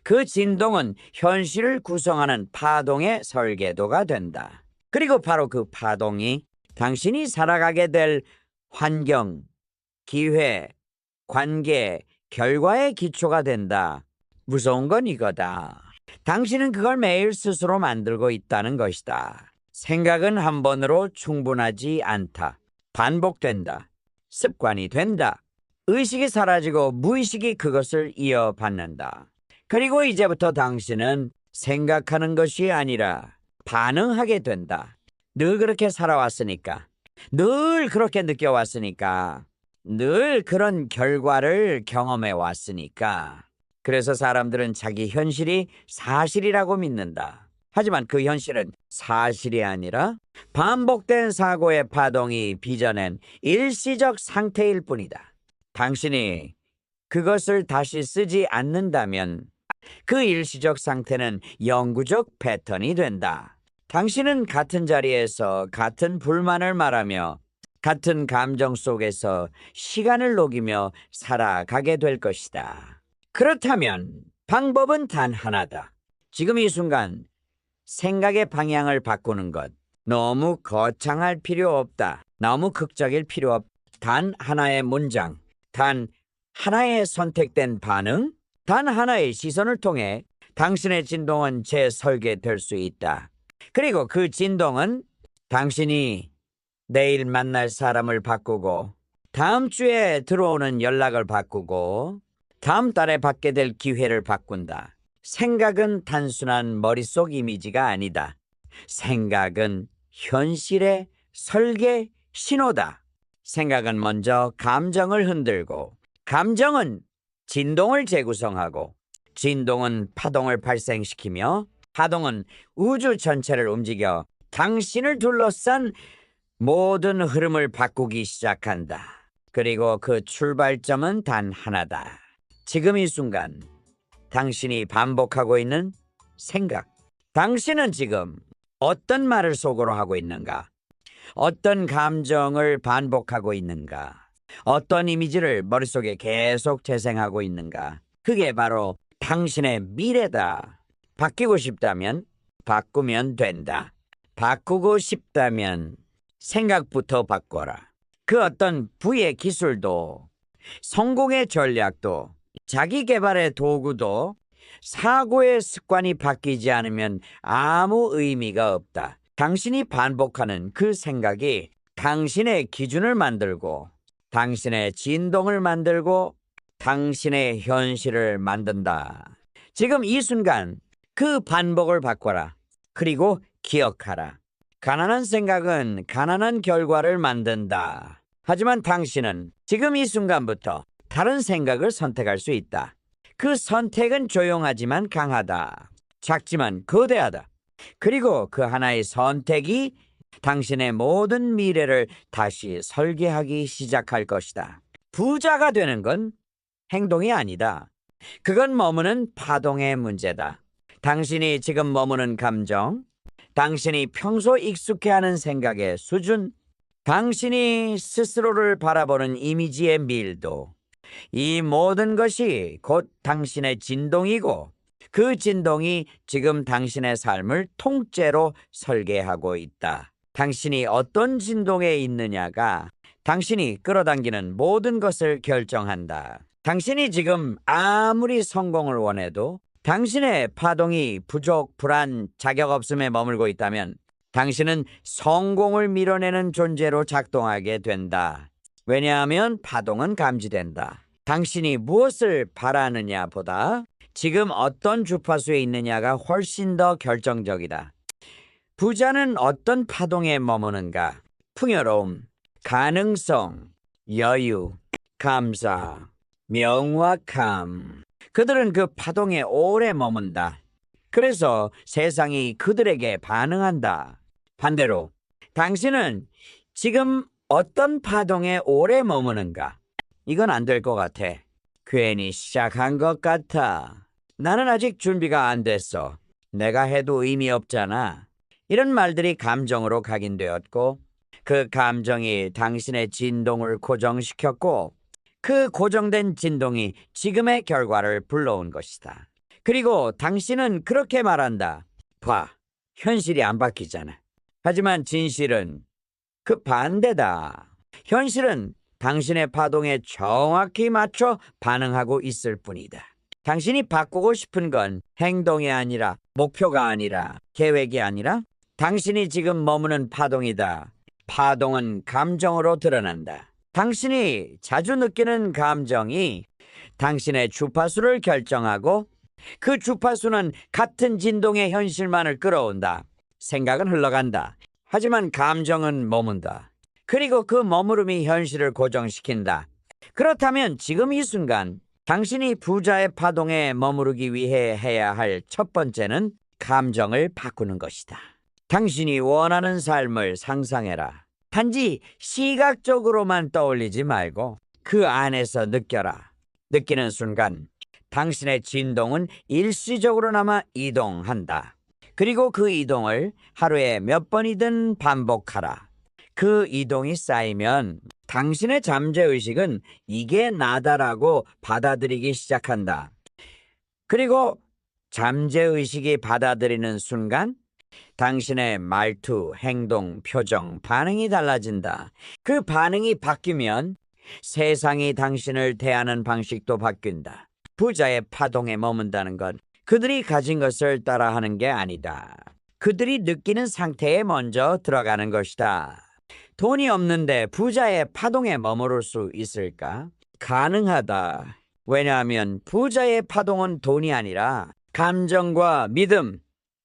그 진동은 현실을 구성하는 파동의 설계도가 된다. 그리고 바로 그 파동이 당신이 살아가게 될 환경, 기회, 관계, 결과의 기초가 된다. 무서운 건 이거다. 당신은 그걸 매일 스스로 만들고 있다는 것이다. 생각은 한 번으로 충분하지 않다. 반복된다. 습관이 된다. 의식이 사라지고 무의식이 그것을 이어받는다. 그리고 이제부터 당신은 생각하는 것이 아니라 반응하게 된다. 늘 그렇게 살아왔으니까, 늘 그렇게 느껴왔으니까, 늘 그런 결과를 경험해 왔으니까. 그래서 사람들은 자기 현실이 사실이라고 믿는다. 하지만 그 현실은 사실이 아니라 반복된 사고의 파동이 빚어낸 일시적 상태일 뿐이다. 당신이 그것을 다시 쓰지 않는다면 그 일시적 상태는 영구적 패턴이 된다. 당신은 같은 자리에서 같은 불만을 말하며 같은 감정 속에서 시간을 녹이며 살아가게 될 것이다. 그렇다면 방법은 단 하나다. 지금 이 순간 생각의 방향을 바꾸는 것. 너무 거창할 필요 없다. 너무 극적일 필요 없다. 단 하나의 문장, 단 하나의 선택된 반응, 단 하나의 시선을 통해 당신의 진동은 재설계될 수 있다. 그리고 그 진동은 당신이 내일 만날 사람을 바꾸고, 다음 주에 들어오는 연락을 바꾸고, 다음 달에 받게 될 기회를 바꾼다. 생각은 단순한 머릿속 이미지가 아니다. 생각은 현실의 설계 신호다. 생각은 먼저 감정을 흔들고, 감정은 진동을 재구성하고, 진동은 파동을 발생시키며, 파동은 우주 전체를 움직여 당신을 둘러싼 모든 흐름을 바꾸기 시작한다. 그리고 그 출발점은 단 하나다. 지금 이 순간 당신이 반복하고 있는 생각. 당신은 지금 어떤 말을 속으로 하고 있는가? 어떤 감정을 반복하고 있는가? 어떤 이미지를 머릿속에 계속 재생하고 있는가? 그게 바로 당신의 미래다. 바뀌고 싶다면 바꾸면 된다. 바꾸고 싶다면 생각부터 바꿔라. 그 어떤 부의 기술도, 성공의 전략도, 자기 개발의 도구도 사고의 습관이 바뀌지 않으면 아무 의미가 없다. 당신이 반복하는 그 생각이 당신의 기준을 만들고, 당신의 진동을 만들고, 당신의 현실을 만든다. 지금 이 순간 그 반복을 바꿔라. 그리고 기억하라. 가난한 생각은 가난한 결과를 만든다. 하지만 당신은 지금 이 순간부터 다른 생각을 선택할 수 있다. 그 선택은 조용하지만 강하다. 작지만 거대하다. 그리고 그 하나의 선택이 당신의 모든 미래를 다시 설계하기 시작할 것이다. 부자가 되는 건 행동이 아니다. 그건 머무는 파동의 문제다. 당신이 지금 머무는 감정, 당신이 평소 익숙해하는 생각의 수준, 당신이 스스로를 바라보는 이미지의 밀도, 이 모든 것이 곧 당신의 진동이고, 그 진동이 지금 당신의 삶을 통째로 설계하고 있다. 당신이 어떤 진동에 있느냐가 당신이 끌어당기는 모든 것을 결정한다. 당신이 지금 아무리 성공을 원해도 당신의 파동이 부족, 불안, 자격 없음에 머물고 있다면 당신은 성공을 밀어내는 존재로 작동하게 된다. 왜냐하면 파동은 감지된다. 당신이 무엇을 바라느냐 보다 지금 어떤 주파수에 있느냐가 훨씬 더 결정적이다. 부자는 어떤 파동에 머무는가? 풍요로움, 가능성, 여유, 감사, 명확함. 그들은 그 파동에 오래 머문다. 그래서 세상이 그들에게 반응한다. 반대로 당신은 지금 어떤 파동에 오래 머무는가? 이건 안 될 것 같아. 괜히 시작한 것 같아. 나는 아직 준비가 안 됐어. 내가 해도 의미 없잖아. 이런 말들이 감정으로 각인되었고, 그 감정이 당신의 진동을 고정시켰고, 그 고정된 진동이 지금의 결과를 불러온 것이다. 그리고 당신은 그렇게 말한다. 봐, 현실이 안 바뀌잖아. 하지만 진실은 그 반대다. 현실은 당신의 파동에 정확히 맞춰 반응하고 있을 뿐이다. 당신이 바꾸고 싶은 건 행동이 아니라, 목표가 아니라, 계획이 아니라 당신이 지금 머무는 파동이다. 파동은 감정으로 드러난다. 당신이 자주 느끼는 감정이 당신의 주파수를 결정하고, 그 주파수는 같은 진동의 현실만을 끌어온다. 생각은 흘러간다. 하지만 감정은 머문다. 그리고 그 머무름이 현실을 고정시킨다. 그렇다면 지금 이 순간 당신이 부자의 파동에 머무르기 위해 해야 할 첫 번째는 감정을 바꾸는 것이다. 당신이 원하는 삶을 상상해라. 단지 시각적으로만 떠올리지 말고 그 안에서 느껴라. 느끼는 순간 당신의 진동은 일시적으로나마 이동한다. 그리고 그 이동을 하루에 몇 번이든 반복하라. 그 이동이 쌓이면 당신의 잠재의식은 이게 나다라고 받아들이기 시작한다. 그리고 잠재의식이 받아들이는 순간 당신의 말투, 행동, 표정, 반응이 달라진다. 그 반응이 바뀌면 세상이 당신을 대하는 방식도 바뀐다. 부자의 파동에 머문다는 건 그들이 가진 것을 따라하는 게 아니다. 그들이 느끼는 상태에 먼저 들어가는 것이다. 돈이 없는데 부자의 파동에 머무를 수 있을까? 가능하다. 왜냐하면 부자의 파동은 돈이 아니라 감정과 믿음,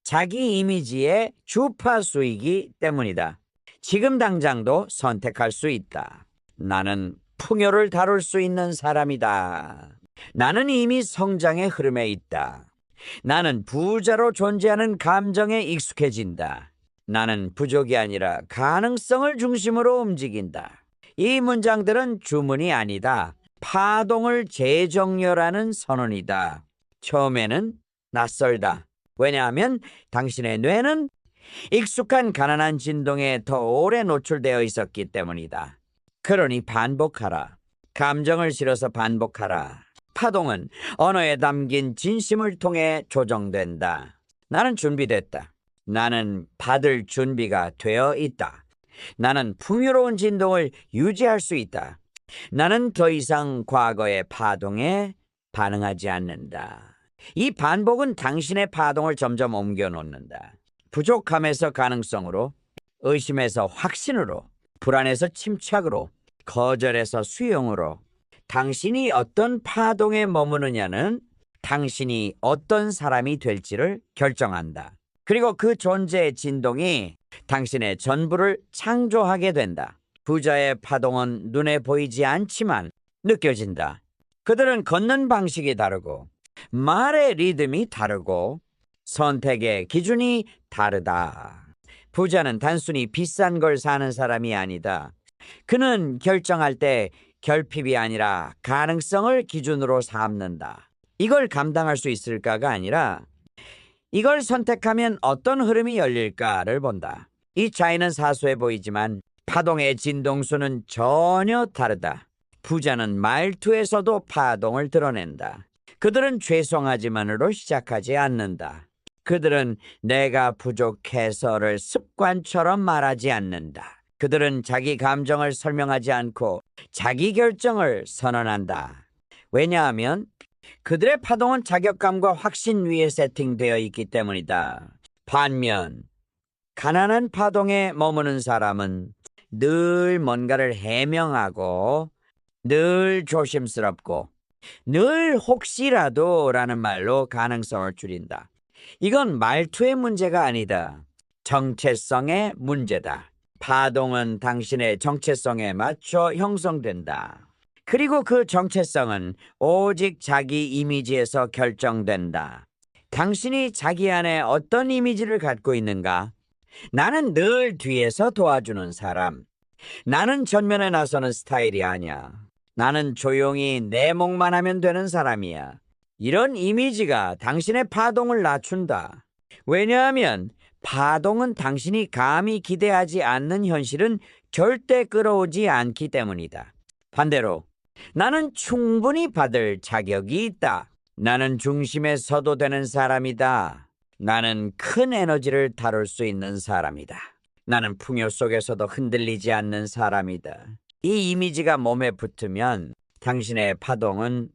자기 이미지의 주파수이기 때문이다. 지금 당장도 선택할 수 있다. 나는 풍요를 다룰 수 있는 사람이다. 나는 이미 성장의 흐름에 있다. 나는 부자로 존재하는 감정에 익숙해진다. 나는 부족이 아니라 가능성을 중심으로 움직인다. 이 문장들은 주문이 아니다. 파동을 재정렬하는 선언이다. 처음에는 낯설다. 왜냐하면 당신의 뇌는 익숙한 가난한 진동에 더 오래 노출되어 있었기 때문이다. 그러니 반복하라. 감정을 실어서 반복하라. 파동은 언어에 담긴 진심을 통해 조정된다. 나는 준비됐다. 나는 받을 준비가 되어 있다. 나는 풍요로운 진동을 유지할 수 있다. 나는 더 이상 과거의 파동에 반응하지 않는다. 이 반복은 당신의 파동을 점점 옮겨놓는다. 부족함에서 가능성으로, 의심에서 확신으로, 불안에서 침착으로, 거절에서 수용으로. 당신이 어떤 파동에 머무느냐는 당신이 어떤 사람이 될지를 결정한다. 그리고 그 존재의 진동이 당신의 전부를 창조하게 된다. 부자의 파동은 눈에 보이지 않지만 느껴진다. 그들은 걷는 방식이 다르고 말의 리듬이 다르고 선택의 기준이 다르다. 부자는 단순히 비싼 걸 사는 사람이 아니다. 그는 결정할 때 결핍이 아니라 가능성을 기준으로 삼는다. 이걸 감당할 수 있을까가 아니라 이걸 선택하면 어떤 흐름이 열릴까를 본다. 이 차이는 사소해 보이지만 파동의 진동수는 전혀 다르다. 부자는 말투에서도 파동을 드러낸다. 그들은 죄송하지만으로 시작하지 않는다. 그들은 내가 부족해서를 습관처럼 말하지 않는다. 그들은 자기 감정을 설명하지 않고 자기 결정을 선언한다. 왜냐하면 그들의 파동은 자격감과 확신 위에 세팅되어 있기 때문이다. 반면 가난한 파동에 머무는 사람은 늘 뭔가를 해명하고 늘 조심스럽고 늘 혹시라도라는 말로 가능성을 줄인다. 이건 말투의 문제가 아니다. 정체성의 문제다. 파동은 당신의 정체성에 맞춰 형성된다. 그리고 그 정체성은 오직 자기 이미지에서 결정된다. 당신이 자기 안에 어떤 이미지를 갖고 있는가? 나는 늘 뒤에서 도와주는 사람. 나는 전면에 나서는 스타일이 아니야. 나는 조용히 내 몫만 하면 되는 사람이야. 이런 이미지가 당신의 파동을 낮춘다. 왜냐하면 파동은 당신이 감히 기대하지 않는 현실은 절대 끌어오지 않기 때문이다. 반대로 나는 충분히 받을 자격이 있다. 나는 중심에 서도 되는 사람이다. 나는 큰 에너지를 다룰 수 있는 사람이다. 나는 풍요 속에서도 흔들리지 않는 사람이다. 이 이미지가 몸에 붙으면 당신의 파동은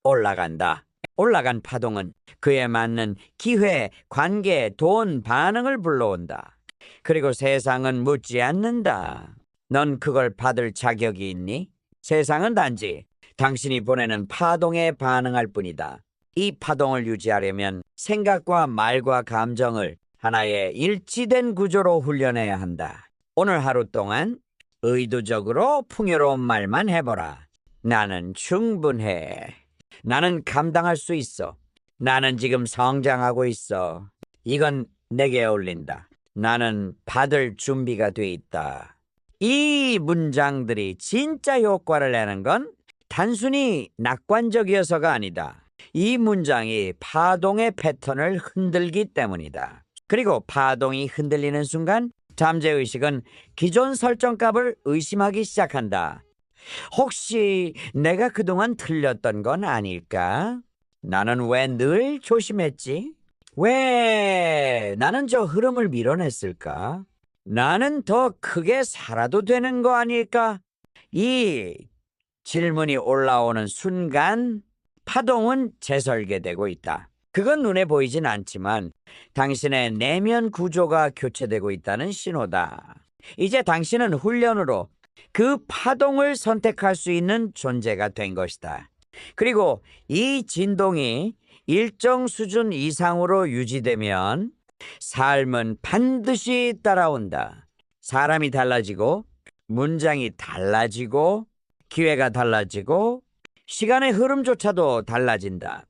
올라간다. 올라간 파동은 그에 맞는 기회, 관계, 돈, 반응을 불러온다. 그리고 세상은 묻지 않는다. 넌 그걸 받을 자격이 있니? 세상은 단지 당신이 보내는 파동에 반응할 뿐이다. 이 파동을 유지하려면 생각과 말과 감정을 하나의 일치된 구조로 훈련해야 한다. 오늘 하루 동안 의도적으로 풍요로운 말만 해보라. 나는 충분해. 나는 감당할 수 있어. 나는 지금 성장하고 있어. 이건 내게 어울린다. 나는 받을 준비가 돼 있다. 이 문장들이 진짜 효과를 내는 건 단순히 낙관적이어서가 아니다. 이 문장이 파동의 패턴을 흔들기 때문이다. 그리고 파동이 흔들리는 순간 잠재의식은 기존 설정값을 의심하기 시작한다. 혹시 내가 그동안 틀렸던 건 아닐까? 나는 왜 늘 조심했지? 왜 나는 저 흐름을 밀어냈을까? 나는 더 크게 살아도 되는 거 아닐까? 이 질문이 올라오는 순간 파동은 재설계되고 있다. 그건 눈에 보이진 않지만 당신의 내면 구조가 교체되고 있다는 신호다. 이제 당신은 훈련으로 그 파동을 선택할 수 있는 존재가 된 것이다. 그리고 이 진동이 일정 수준 이상으로 유지되면 삶은 반드시 따라온다. 사람이 달라지고, 문장이 달라지고, 기회가 달라지고, 시간의 흐름조차도 달라진다.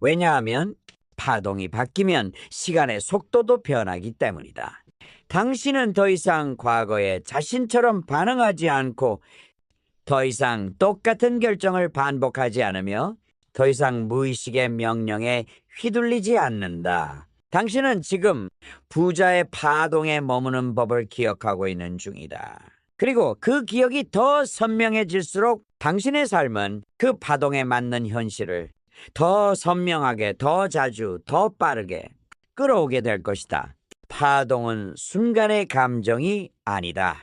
왜냐하면 파동이 바뀌면 시간의 속도도 변하기 때문이다. 당신은 더 이상 과거에 자신처럼 반응하지 않고 더 이상 똑같은 결정을 반복하지 않으며 더 이상 무의식의 명령에 휘둘리지 않는다. 당신은 지금 부자의 파동에 머무는 법을 기억하고 있는 중이다. 그리고 그 기억이 더 선명해질수록 당신의 삶은 그 파동에 맞는 현실을 더 선명하게, 더 자주, 더 빠르게 끌어오게 될 것이다. 파동은 순간의 감정이 아니다.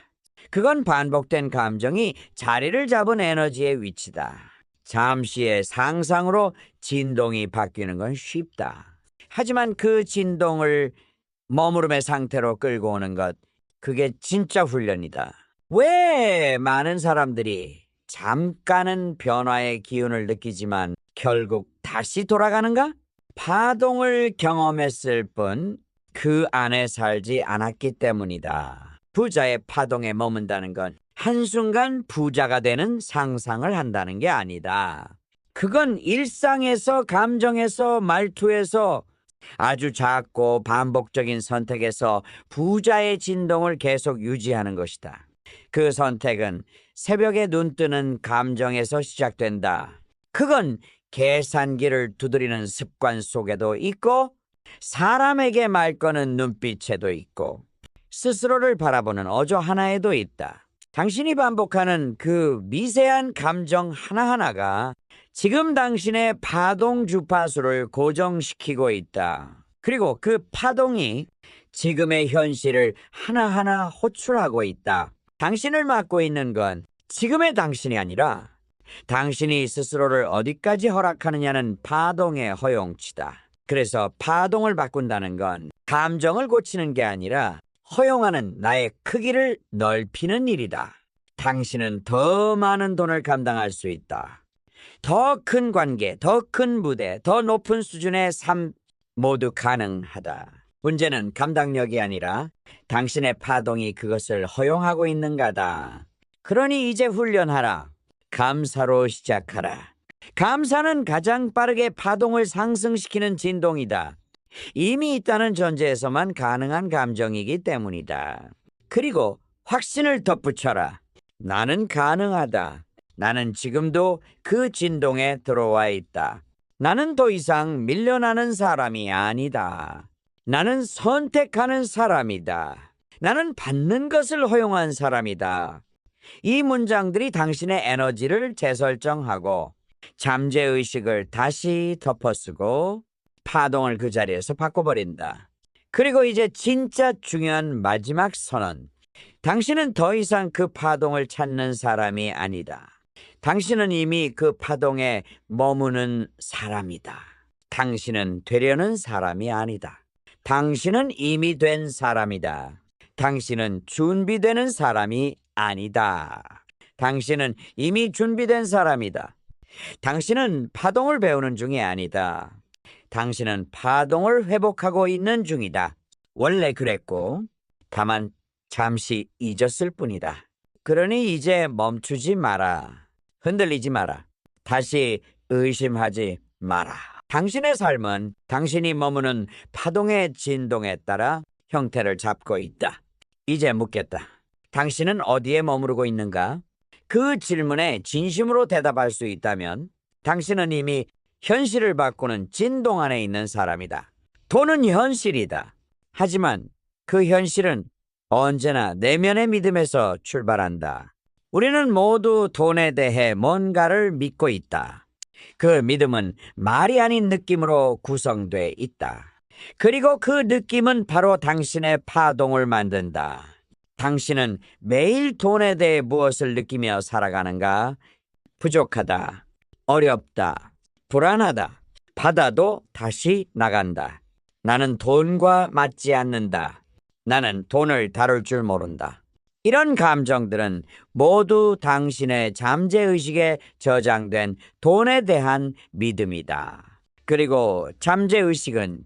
그건 반복된 감정이 자리를 잡은 에너지의 위치다. 잠시의 상상으로 진동이 바뀌는 건 쉽다. 하지만 그 진동을 머무름의 상태로 끌고 오는 것, 그게 진짜 훈련이다. 왜 많은 사람들이 잠깐은 변화의 기운을 느끼지만 결국 다시 돌아가는가? 파동을 경험했을 뿐 그 안에 살지 않았기 때문이다. 부자의 파동에 머문다는 건 한순간 부자가 되는 상상을 한다는 게 아니다. 그건 일상에서, 감정에서, 말투에서, 아주 작고 반복적인 선택에서 부자의 진동을 계속 유지하는 것이다. 그 선택은 새벽에 눈 뜨는 감정에서 시작된다. 그건 계산기를 두드리는 습관 속에도 있고, 사람에게 말 거는 눈빛에도 있고, 스스로를 바라보는 어조 하나에도 있다. 당신이 반복하는 그 미세한 감정 하나하나가 지금 당신의 파동 주파수를 고정시키고 있다. 그리고 그 파동이 지금의 현실을 하나하나 호출하고 있다. 당신을 맡고 있는 건 지금의 당신이 아니라 당신이 스스로를 어디까지 허락하느냐는 파동의 허용치다. 그래서 파동을 바꾼다는 건 감정을 고치는 게 아니라 허용하는 나의 크기를 넓히는 일이다. 당신은 더 많은 돈을 감당할 수 있다. 더 큰 관계, 더 큰 무대, 더 높은 수준의 삶 모두 가능하다. 문제는 감당력이 아니라 당신의 파동이 그것을 허용하고 있는가다. 그러니 이제 훈련하라. 감사로 시작하라. 감사는 가장 빠르게 파동을 상승시키는 진동이다. 이미 있다는 전제에서만 가능한 감정이기 때문이다. 그리고 확신을 덧붙여라. 나는 가능하다. 나는 지금도 그 진동에 들어와 있다. 나는 더 이상 밀려나는 사람이 아니다. 나는 선택하는 사람이다. 나는 받는 것을 허용한 사람이다. 이 문장들이 당신의 에너지를 재설정하고 잠재의식을 다시 덮어쓰고 파동을 그 자리에서 바꿔버린다. 그리고 이제 진짜 중요한 마지막 선언. 당신은 더 이상 그 파동을 찾는 사람이 아니다. 당신은 이미 그 파동에 머무는 사람이다. 당신은 되려는 사람이 아니다. 당신은 이미 된 사람이다. 당신은 준비되는 사람이 아니다. 당신은 이미 준비된 사람이다. 당신은 파동을 배우는 중이 아니다. 당신은 파동을 회복하고 있는 중이다. 원래 그랬고, 다만 잠시 잊었을 뿐이다. 그러니 이제 멈추지 마라. 흔들리지 마라. 다시 의심하지 마라. 당신의 삶은 당신이 머무는 파동의 진동에 따라 형태를 잡고 있다. 이제 묻겠다. 당신은 어디에 머무르고 있는가? 그 질문에 진심으로 대답할 수 있다면 당신은 이미 현실을 바꾸는 진동 안에 있는 사람이다. 돈은 현실이다. 하지만 그 현실은 언제나 내면의 믿음에서 출발한다. 우리는 모두 돈에 대해 뭔가를 믿고 있다. 그 믿음은 말이 아닌 느낌으로 구성돼 있다. 그리고 그 느낌은 바로 당신의 파동을 만든다. 당신은 매일 돈에 대해 무엇을 느끼며 살아가는가? 부족하다, 어렵다, 불안하다. 받아도 다시 나간다. 나는 돈과 맞지 않는다. 나는 돈을 다룰 줄 모른다. 이런 감정들은 모두 당신의 잠재의식에 저장된 돈에 대한 믿음이다. 그리고 잠재의식은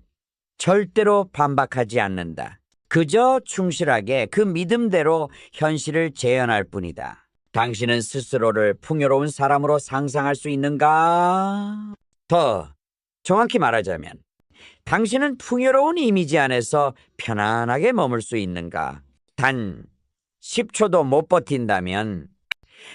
절대로 반박하지 않는다. 그저 충실하게 그 믿음대로 현실을 재현할 뿐이다. 당신은 스스로를 풍요로운 사람으로 상상할 수 있는가? 더 정확히 말하자면, 당신은 풍요로운 이미지 안에서 편안하게 머물 수 있는가? 단 10초도 못 버틴다면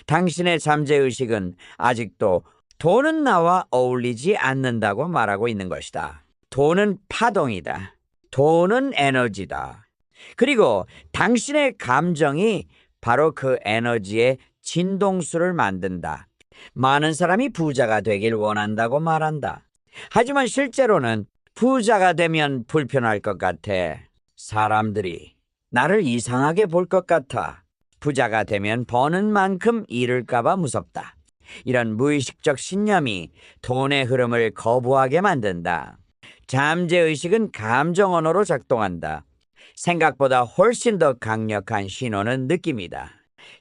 당신의 잠재의식은 아직도 돈은 나와 어울리지 않는다고 말하고 있는 것이다. 돈은 파동이다. 돈은 에너지다. 그리고 당신의 감정이 바로 그 에너지의 진동수를 만든다. 많은 사람이 부자가 되길 원한다고 말한다. 하지만 실제로는 부자가 되면 불편할 것 같아. 사람들이 나를 이상하게 볼 것 같아. 부자가 되면 버는 만큼 잃을까봐 무섭다. 이런 무의식적 신념이 돈의 흐름을 거부하게 만든다. 잠재의식은 감정 언어로 작동한다. 생각보다 훨씬 더 강력한 신호는 느낌이다.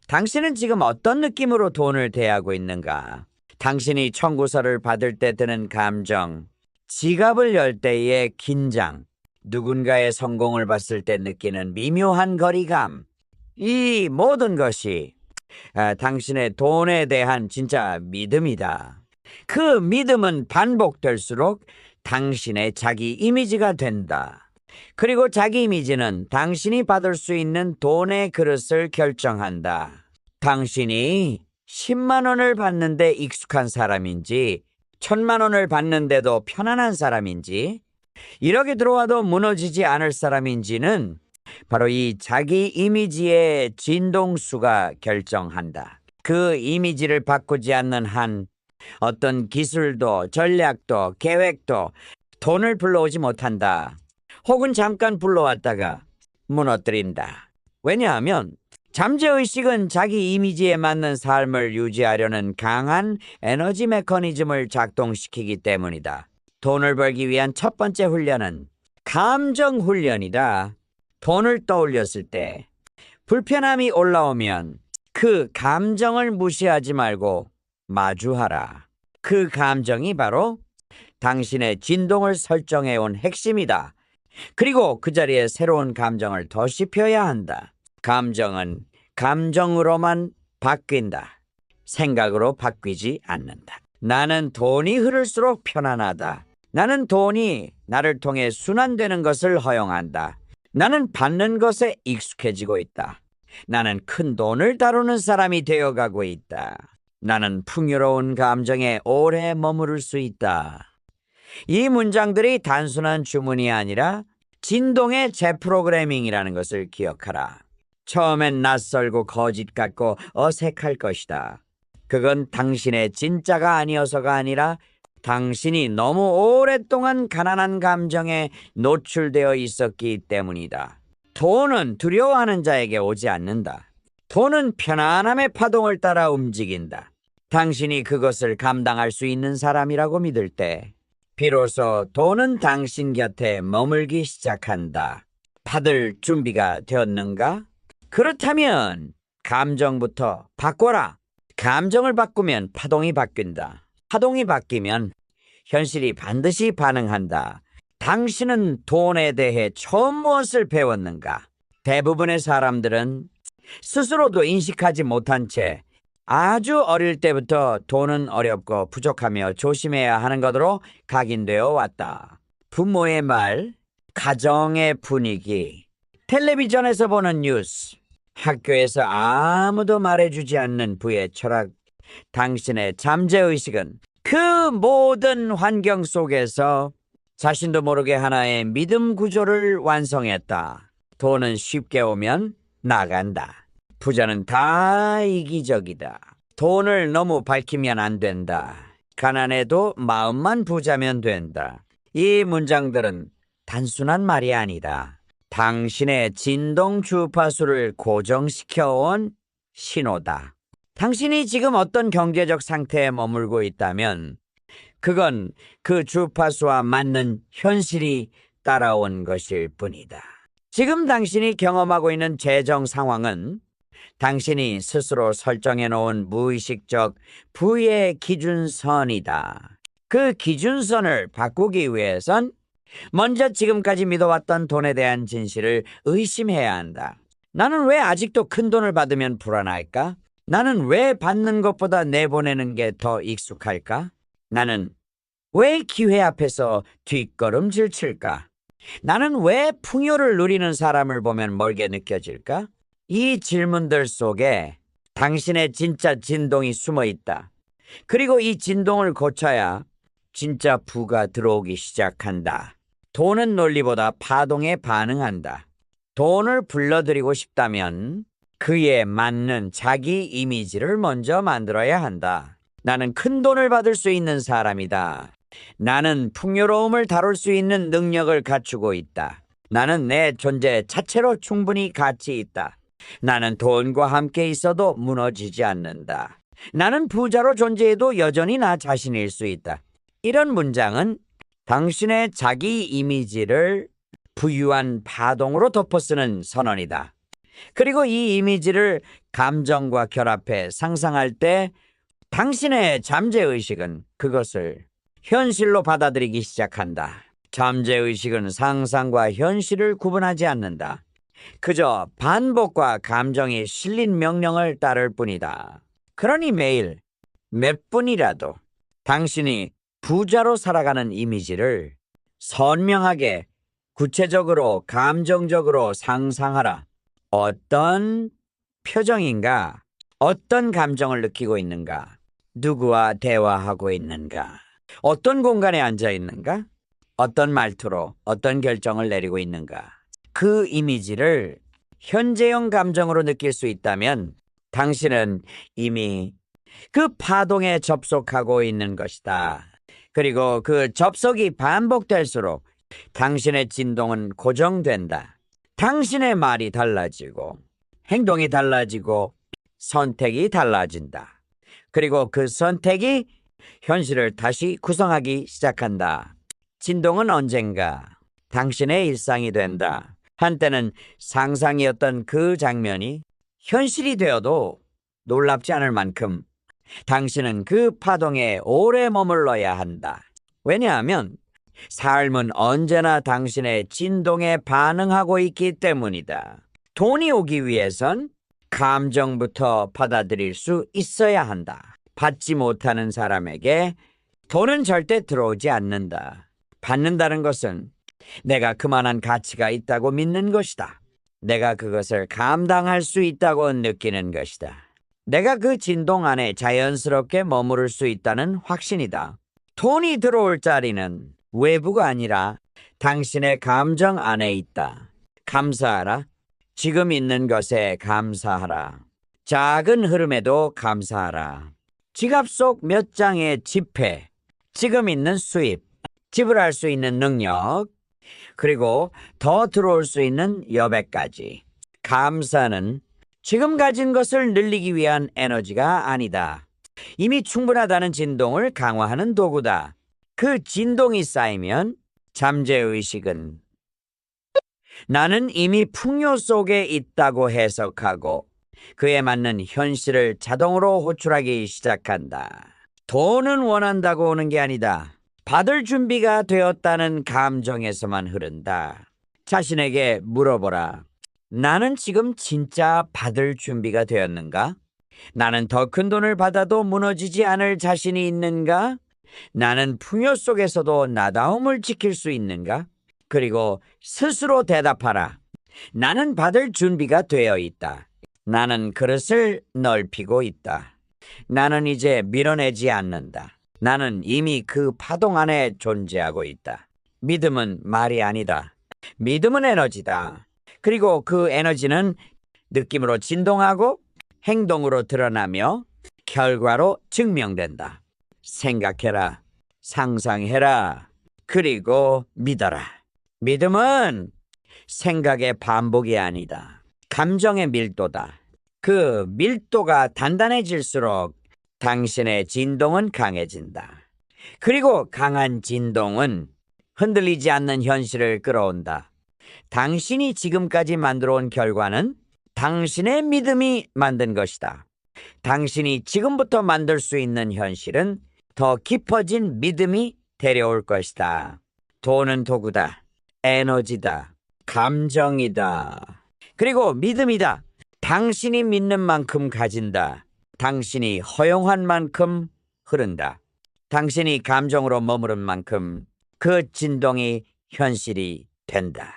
당신은 지금 어떤 느낌으로 돈을 대하고 있는가? 당신이 청구서를 받을 때 드는 감정, 지갑을 열 때의 긴장, 누군가의 성공을 봤을 때 느끼는 미묘한 거리감, 이 모든 것이 당신의 돈에 대한 진짜 믿음이다. 그 믿음은 반복될수록 당신의 자기 이미지가 된다. 그리고 자기 이미지는 당신이 받을 수 있는 돈의 그릇을 결정한다. 당신이 10만 원을 받는데 익숙한 사람인지 1000만 원을 받는데도 편안한 사람인지 1억이 들어와도 무너지지 않을 사람인지는 바로 이 자기 이미지의 진동수가 결정한다. 그 이미지를 바꾸지 않는 한 어떤 기술도 전략도 계획도 돈을 불러오지 못한다. 혹은 잠깐 불러왔다가 무너뜨린다. 왜냐하면 잠재의식은 자기 이미지에 맞는 삶을 유지하려는 강한 에너지 메커니즘을 작동시키기 때문이다. 돈을 벌기 위한 첫 번째 훈련은 감정 훈련이다. 돈을 떠올렸을 때 불편함이 올라오면 그 감정을 무시하지 말고 마주하라. 그 감정이 바로 당신의 진동을 설정해온 핵심이다. 그리고 그 자리에 새로운 감정을 더 씹혀야 한다. 감정은 감정으로만 바뀐다. 생각으로 바뀌지 않는다. 나는 돈이 흐를수록 편안하다. 나는 돈이 나를 통해 순환되는 것을 허용한다. 나는 받는 것에 익숙해지고 있다. 나는 큰 돈을 다루는 사람이 되어가고 있다. 나는 풍요로운 감정에 오래 머무를 수 있다. 이 문장들이 단순한 주문이 아니라 진동의 재프로그래밍이라는 것을 기억하라. 처음엔 낯설고 거짓 같고 어색할 것이다. 그건 당신의 진짜가 아니어서가 아니라 당신이 너무 오랫동안 가난한 감정에 노출되어 있었기 때문이다. 돈은 두려워하는 자에게 오지 않는다. 돈은 편안함의 파동을 따라 움직인다. 당신이 그것을 감당할 수 있는 사람이라고 믿을 때 비로소 돈은 당신 곁에 머물기 시작한다. 받을 준비가 되었는가? 그렇다면 감정부터 바꿔라. 감정을 바꾸면 파동이 바뀐다. 파동이 바뀌면 현실이 반드시 반응한다. 당신은 돈에 대해 처음 무엇을 배웠는가? 대부분의 사람들은 스스로도 인식하지 못한 채 아주 어릴 때부터 돈은 어렵고 부족하며 조심해야 하는 것으로 각인되어 왔다. 부모의 말, 가정의 분위기, 텔레비전에서 보는 뉴스, 학교에서 아무도 말해주지 않는 부의 철학, 당신의 잠재의식은 그 모든 환경 속에서 자신도 모르게 하나의 믿음 구조를 완성했다. 돈은 쉽게 오면 나간다. 부자는 다 이기적이다. 돈을 너무 밝히면 안 된다. 가난해도 마음만 부자면 된다. 이 문장들은 단순한 말이 아니다. 당신의 진동 주파수를 고정시켜 온 신호다. 당신이 지금 어떤 경제적 상태에 머물고 있다면 그건 그 주파수와 맞는 현실이 따라온 것일 뿐이다. 지금 당신이 경험하고 있는 재정 상황은 당신이 스스로 설정해 놓은 무의식적 부의 기준선이다. 그 기준선을 바꾸기 위해선 먼저 지금까지 믿어왔던 돈에 대한 진실을 의심해야 한다. 나는 왜 아직도 큰 돈을 받으면 불안할까? 나는 왜 받는 것보다 내보내는 게 더 익숙할까? 나는 왜 기회 앞에서 뒷걸음질 칠까? 나는 왜 풍요를 누리는 사람을 보면 멀게 느껴질까? 이 질문들 속에 당신의 진짜 진동이 숨어 있다. 그리고 이 진동을 고쳐야 진짜 부가 들어오기 시작한다. 돈은 논리보다 파동에 반응한다. 돈을 불러들이고 싶다면 그에 맞는 자기 이미지를 먼저 만들어야 한다. 나는 큰 돈을 받을 수 있는 사람이다. 나는 풍요로움을 다룰 수 있는 능력을 갖추고 있다. 나는 내 존재 자체로 충분히 가치 있다. 나는 돈과 함께 있어도 무너지지 않는다. 나는 부자로 존재해도 여전히 나 자신일 수 있다. 이런 문장은 당신의 자기 이미지를 부유한 파동으로 덮어쓰는 선언이다. 그리고 이 이미지를 감정과 결합해 상상할 때 당신의 잠재의식은 그것을 현실로 받아들이기 시작한다. 잠재의식은 상상과 현실을 구분하지 않는다. 그저 반복과 감정이 실린 명령을 따를 뿐이다. 그러니 매일 몇 분이라도 당신이 부자로 살아가는 이미지를 선명하게, 구체적으로, 감정적으로 상상하라. 어떤 표정인가? 어떤 감정을 느끼고 있는가? 누구와 대화하고 있는가? 어떤 공간에 앉아 있는가? 어떤 말투로 어떤 결정을 내리고 있는가? 그 이미지를 현재형 감정으로 느낄 수 있다면 당신은 이미 그 파동에 접속하고 있는 것이다. 그리고 그 접속이 반복될수록 당신의 진동은 고정된다. 당신의 말이 달라지고 행동이 달라지고 선택이 달라진다. 그리고 그 선택이 현실을 다시 구성하기 시작한다. 진동은 언젠가 당신의 일상이 된다. 한때는 상상이었던 그 장면이 현실이 되어도 놀랍지 않을 만큼 당신은 그 파동에 오래 머물러야 한다. 왜냐하면 삶은 언제나 당신의 진동에 반응하고 있기 때문이다. 돈이 오기 위해선 감정부터 받아들일 수 있어야 한다. 받지 못하는 사람에게 돈은 절대 들어오지 않는다. 받는다는 것은 내가 그만한 가치가 있다고 믿는 것이다. 내가 그것을 감당할 수 있다고 느끼는 것이다. 내가 그 진동 안에 자연스럽게 머무를 수 있다는 확신이다. 돈이 들어올 자리는 외부가 아니라 당신의 감정 안에 있다. 감사하라. 지금 있는 것에 감사하라. 작은 흐름에도 감사하라. 지갑 속 몇 장의 지폐, 지금 있는 수입, 지불할 수 있는 능력, 그리고 더 들어올 수 있는 여백까지. 감사는 지금 가진 것을 늘리기 위한 에너지가 아니다. 이미 충분하다는 진동을 강화하는 도구다. 그 진동이 쌓이면 잠재의식은 나는 이미 풍요 속에 있다고 해석하고 그에 맞는 현실을 자동으로 호출하기 시작한다. 돈은 원한다고 오는 게 아니다. 받을 준비가 되었다는 감정에서만 흐른다. 자신에게 물어보라. 나는 지금 진짜 받을 준비가 되었는가? 나는 더 큰 돈을 받아도 무너지지 않을 자신이 있는가? 나는 풍요 속에서도 나다움을 지킬 수 있는가? 그리고 스스로 대답하라. 나는 받을 준비가 되어 있다. 나는 그릇을 넓히고 있다. 나는 이제 밀어내지 않는다. 나는 이미 그 파동 안에 존재하고 있다. 믿음은 말이 아니다. 믿음은 에너지다. 그리고 그 에너지는 느낌으로 진동하고 행동으로 드러나며 결과로 증명된다. 생각해라. 상상해라. 그리고 믿어라. 믿음은 생각의 반복이 아니다. 감정의 밀도다. 그 밀도가 단단해질수록 당신의 진동은 강해진다. 그리고 강한 진동은 흔들리지 않는 현실을 끌어온다. 당신이 지금까지 만들어 온 결과는 당신의 믿음이 만든 것이다. 당신이 지금부터 만들 수 있는 현실은 더 깊어진 믿음이 데려올 것이다. 돈은 도구다. 에너지다. 감정이다. 그리고 믿음이다. 당신이 믿는 만큼 가진다. 당신이 허용한 만큼 흐른다. 당신이 감정으로 머무른 만큼 그 진동이 현실이 된다.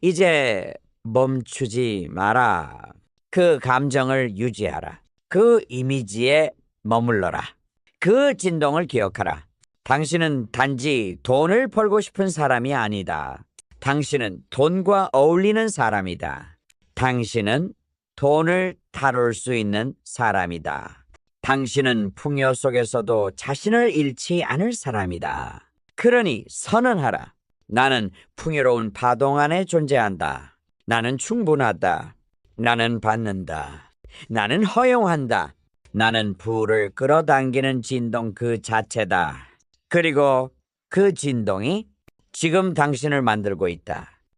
이제 멈추지 마라. 그 감정을 유지하라. 그 이미지에 머물러라. 그 진동을 기억하라. 당신은 단지 돈을 벌고 싶은 사람이 아니다. 당신은 돈과 어울리는 사람이다. 당신은 돈을 다룰 수 있는 사람이다. 당신은 풍요 속에서도 자신을 잃지 않을 사람이다. 그러니 선언하라. 나는 풍요로운 파동 안에 존재한다. 나는 충분하다. 나는 받는다. 나는 허용한다. 나는 부를 끌어당기는 진동 그 자체다. 그리고 그 진동이 지금 당신을 만들고 있다.